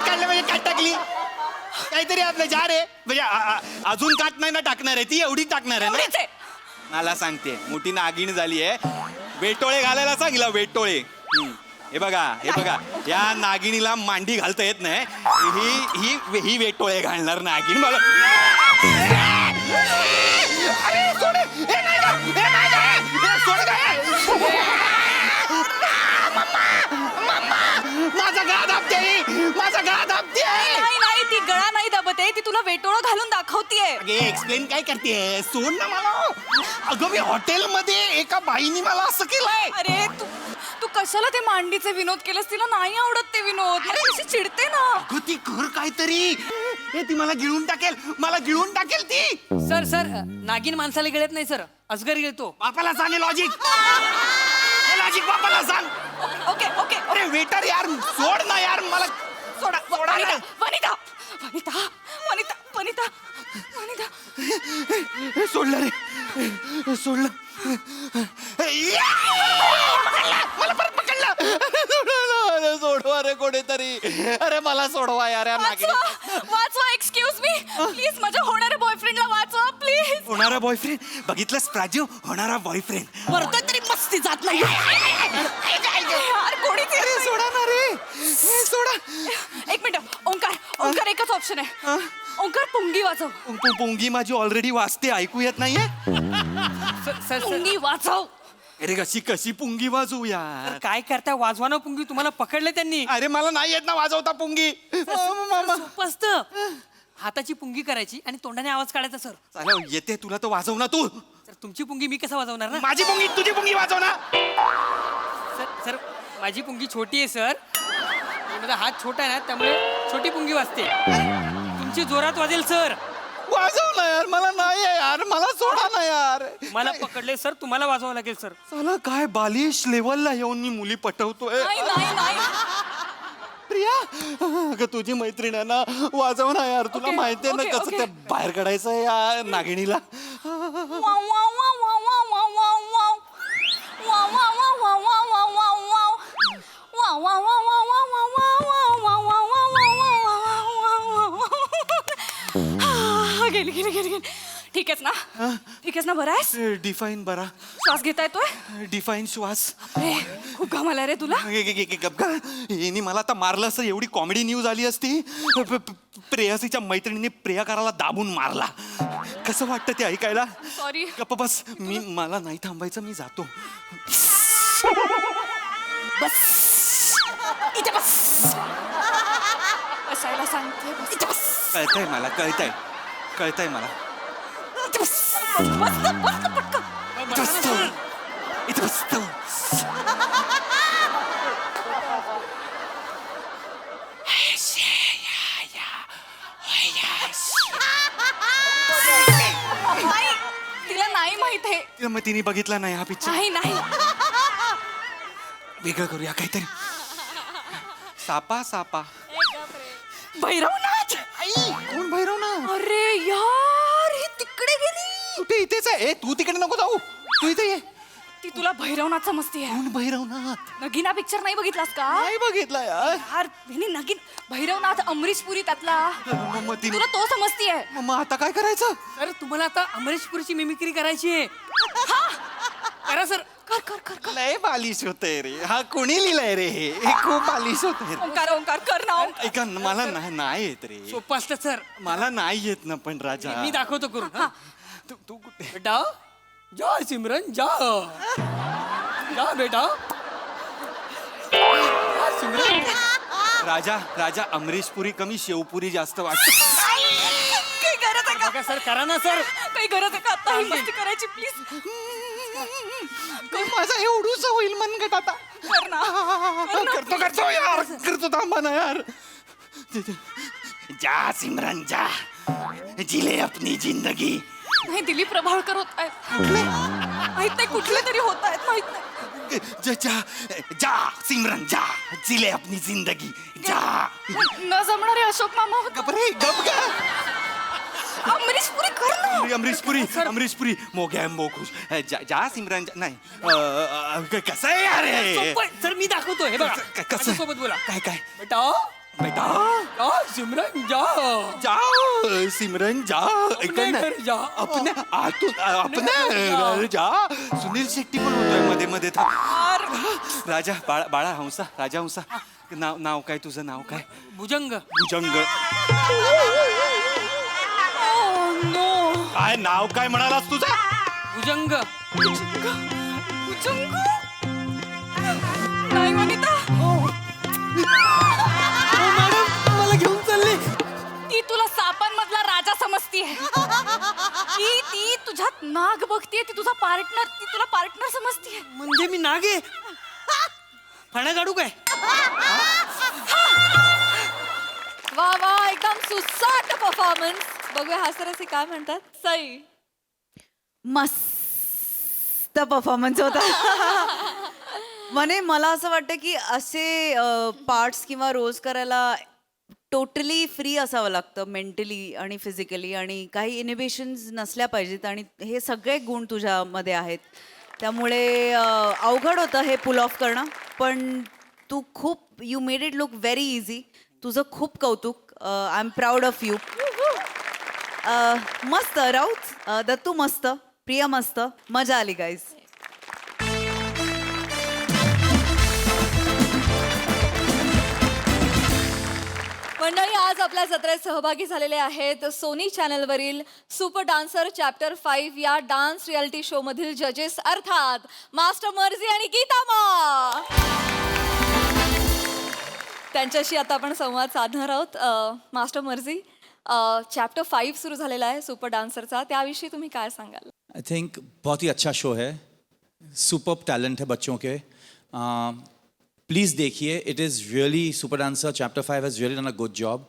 काढलं म्हणजे काट टाकली काहीतरी आपलं जा रे म्हणजे अजून काट नाही ना टाकणार आहे ती एवढी टाकणार आहे एवढीच ना आहे. मला सांगते मोठी नागिण झाली आहे वेटोळे घालायला सांगितलं वेटोळे हे बघा या नागिणीला मांडी घालता येत नाही ही ही ही वेटोळे घालणार नागिण मला अरे सोड हे नाही का? हे नाही का? हे सोड काय? माझा गळा दाबते माझा गळा दाबते नाही नाही ती गळा नाही दाबते ती तुला वेटोळं घालून दाखवतीये अगे एक्सप्लेन काय करते सोड ना मला अगं मी हॉटेलमध्ये एका बाईनी मला असं केलंय अरे तू कशाला ते मांडीचे विनोद केलेस तिला नाही आवडत ते विनोद अरे कशी चिडते ना अगं ती कर काहीतरी हे ती मला गिळून टाकेल ती सर सर नागिन माणसाला गिळत नाही सर अजगर गिळतो बापाला सांगे लॉजिक बापाला सांग ओके ओके अरे वेटर यार सोड ना यार मला सोडा सोडा वनिता ना. वनिता वनिता वनिता वनिता वनिता सोडलं रे सोडलं मला परत पकडलं सोडवा रे कोणीतरी अरे मला सोडवा यार या नागिणी वाचवा एक्सक्यूज मी प्लीज माझ्या होणाऱ्या बॉयफ्रेंडला वाचवा प्लीज होणारा बॉयफ्रेंड बघितलंस प्राजू होणारा बॉयफ्रेंड वरतोय तरी मस्ती जात नाही यार कोणीच येत नाही. सोडा ना रे सोडा एक मिनिट ओंकार एकच ऑप्शन आहे ओंकार पुंगी वाचव पुंगी माझी ऑलरेडी वाजते ऐकू येत नाहीये सर पुंगी वाचव अरे कशी पुंगी वाजवू यार काय करता वाजवा ना पुंगी तुम्हाला पकडले त्यांनी अरे मला नाही येत ना वाजवता पुंगी सोपं असतं हाताची पुंगी करायची आणि तोंडाने आवाज काढायचा सर चालेल येते तुला तर वाजव ना तू सर तुमची पुंगी मी कसं वाजवणार ना माझी पुंगी तुझी पुंगी वाजव ना सर माझी पुंगी छोटी आहे सर माझा हात छोटा आहे ना त्यामुळे छोटी पुंगी वाजते तुमची जोरात वाजेल सर वाजव ना यार मला नाही आहे यार मला सोडा ना यार मला पकडले सर तुम्हाला वाजवावं लागेल सर चला काय बालिश लेवलला येऊन मी मुली पटवतोय नाही प्रिया अगं तुझी मैत्रीण आहे ना वाजव ना यार तुला Okay, माहितीये ना okay, कसं okay. ते बाहेर काढायचं या नागिणीला wow wow wow wow wow wow wow wow wow wow wow wow wow wow wow wow wow wow wow गेली ठीक आहेस ना बरं आहेस डिफाईन बरा श्वास घेता येतोय डिफाईन श्वास अरे, खूप घाम आला रे तुला यांनी मला आता मारलं असं एवढी कॉमेडी न्यूज आली असती प्रेयसीच्या मैत्रिणीने प्रियकाराला दाबून मारला कसं वाटतं ते ऐकायला सॉरी गप्प बस मला नाही थांबायचं मी जातो बस इथे बस बसायला सांगते बस इथे बस कळतंय मला कळतंय मला इथे बस बस ना पटकन बसतो इथे बसतो नाही तिला नाही माहित आहे मग तिने बघितला नाही हा पिक्चर नाही वेगळं करूया काहीतरी सापा भैरवनाथ कोण भैरवनाथ अरे यार ही तिकडे गेली कुठे इथेच आहे ए, तू तिकडे नको जाऊ तू इथे ये ती तुला भैरवनाथ समजतीये. कोण भैरवनाथ? नगीना पिक्चर नाही बघितलास का? नाही बघितला यार. यार हिने नगीन भैरवनाथ अमरीश पुरी त्यातला. मग ती- तुला तो समजतीये. मग आता काय करायचं? सर तुम्हाला आता अमरीश पुरीची मिमिक्री करायची आहे. करा सर. कर कर कर कर. लय बालिश होतंय रे. हा कोणी लिहिलंय रे हे खूप बालिश होतंय रे. ओंकार ओंकार कर ना. ऐका ना, मला नाही येत रे. सोपं असतं सर. मला नाही येत ना पण राजा. मी दाखवतो करून. हा. तू कुठे? बेटा जा सिमरन जा. जा बेटा. जा सिमरन. राजा राजा अमरीश पुरी कमी शेवपुरी जास्त वाटत. काही गरज आहे का? बघा सर करा ना सर. काही गरज आहे का आता ही मस्ती करायची प्लीज? माझा एवढूच होईल मनगट आता. कर ना. करतो यार करतो थांबा ना यार. जा सिमरन जा जिले अपनी जिंदगी. नाही दिलीप प्रभावळकर होत आहेत. माहित नाही कुठले तरी होत आहेत माहित नाही. जा जा जा सिमरन जा जिले अपनी जिंदगी जा. न जमणारे अशोक मामा होत. गप रे गप गा. अमरीश पुरी कर ना. अमरीश पुरी मोग्या खुश. जा सिमरन जा. नाही कसं आहे यार हे? सोपं आहे. सर मी दाखवतो हे बघा. कसं? सोबत बोला. काय काय बेटा बेटा जा सिमरन जा. जा सिमरन जा. ऐका ना. घर जा. अपने आतून अपने जा. सुनील शेट्टी पण होतोय मध्ये मध्ये राजा बाळा हंसा राजा हंसा. नाव काय तुझं नाव काय? भुजंग. भुजंग. नो. काय नाव काय म्हणालास तुझा? भुजंग. भुजंग. नाही वनिता. मला घेऊन चालली. ती तुला सापांमधला राजा समजतीये. ती तुझ्यात नाग बघतीये. ती तुझा पार्टनर. ती तुला पार्टनर समजतीये. म्हणजे मी नागे फणा काढू काय? वा वा एकदम सुसाट परफॉर्मन्स. बघूया हास्यरसी काय म्हणतात. सई. मस्त परफॉर्मन्स होता. म्हणे मला असं वाटतं की असे पार्ट्स किंवा रोल्स करायला टोटली फ्री असावं लागतं मेंटली आणि फिजिकली आणि काही इनिबिशन्स नसल्या पाहिजेत आणि हे सगळे गुण तुझ्यामध्ये आहेत. त्यामुळे अवघड होतं हे पुल ऑफ करणं पण तू खूप you made it look very easy. तुझं खूप कौतुक. I am proud of you. मस्त राऊत. दत्तू मस्त. प्रिया मस्त. मजा आली गाईज. मंडळी आज आपल्या जत्रेत सहभागी झालेले आहेत सोनी चॅनलवरील सुपर डान्सर चॅप्टर 5 या डान्स रियालिटी शो मधील जजेस अर्थात मास्टर मर्जी आणि गीता मा. त्यांच्याशी आता आपण संवाद साधणार आहोत. मास्टर मर्जी चॅप्टर 5 सुरू झालेला आहे सुपर डान्सरचा. त्याविषयी तुम्ही काय सांगाल? आई थिंक बहुत ही अच्छा शो है. सुपर टैलेंट है बच्चों के. प्लीज़ देखिए. It is really super dancer chapter 5 has really done a good job.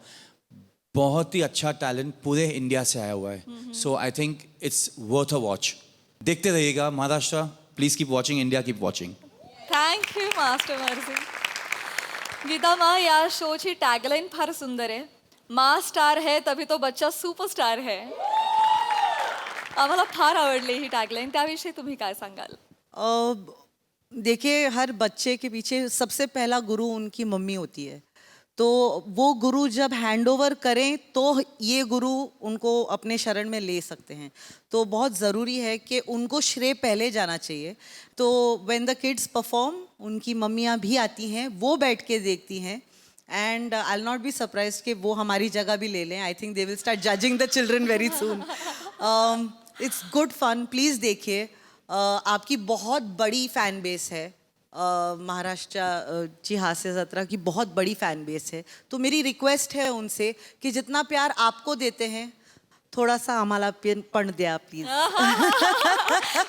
बहुत ही अच्छा टैलेंट पूरे इंडिया से आया हुआ है. So I think it's worth a watch. देखते रहिएगा Maharashtra. Please keep watching. India keep watching. Thank you master मर्जी. गीता मा या शोची टॅगलाईन फार सुंदर आहे. माँ स्टार है तभी तो बच्चा सुपरस्टार है. आम्हाला फार आवडली ही टॅगलाईन. त्याविषयी तुम्ही काय सांगाल? देखिए हर बच्चे के पीछे सबसे पहला गुरु उनकी मम्मी होती है. तो वो गुरु जब हैंड ओवर करें तो ये गुरु उनको अपने शरण में ले सकते हैं. तो बहुत ज़रूरी है कि उनको श्रेय पहले जाना चाहिए. तो व्हेन द किड्स परफॉर्म उनकी मम्मियाँ भी आती हैं. वो बैठ के देखती हैं. And I will not be surprise कि वो हमारी जगह भी ले लें. I think they will start judging the children very soon. It's good fun. Please देखिए. आपकी बहुत बड़ी फ़ैन बेस है. महाराष्ट्र की हास्य जत्रा की बहुत बड़ी फ़ैन बेस है. तो मेरी रिक्वेस्ट है उनसे कि जितना प्यार आपको देते हैं थोडासा आम्हाला पण द्या प्लीज.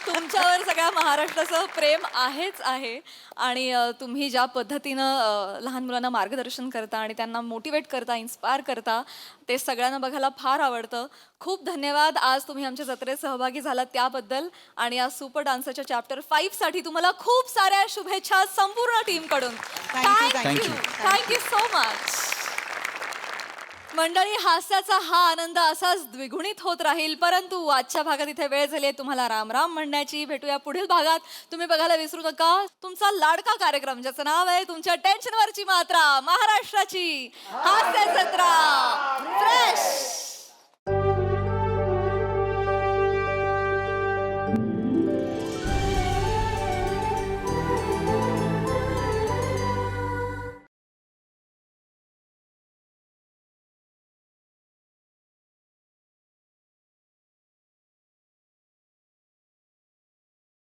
तुमच्यावर सगळ्या महाराष्ट्राचं प्रेम आहेच आहे आणि तुम्ही ज्या पद्धतीनं लहान मुलांना मार्गदर्शन करता आणि त्यांना मोटिवेट करता, इन्स्पायर करता, ते सगळ्यांना बघायला फार आवडतं. खूप धन्यवाद आज तुम्ही आमच्या जत्रेत सहभागी झालात त्याबद्दल आणि या सुपर डान्सरच्या चॅप्टर 5 साठी तुम्हाला खूप साऱ्या शुभेच्छा संपूर्ण टीमकडून. Thank you so much. मंडळी, हास्याचा हा आनंद असाच द्विगुणित होत राहील, परंतु आजच्या भागात इथे वेळ झाली आहे तुम्हाला राम राम म्हणण्याची. भेटूया पुढील भागात. तुम्ही बघायला विसरू नका तुमचा लाडका कार्यक्रम ज्याचं नाव आहे तुमच्या टेन्शनवरची मात्रा, महाराष्ट्राची हास्य जत्रा फ्रेश.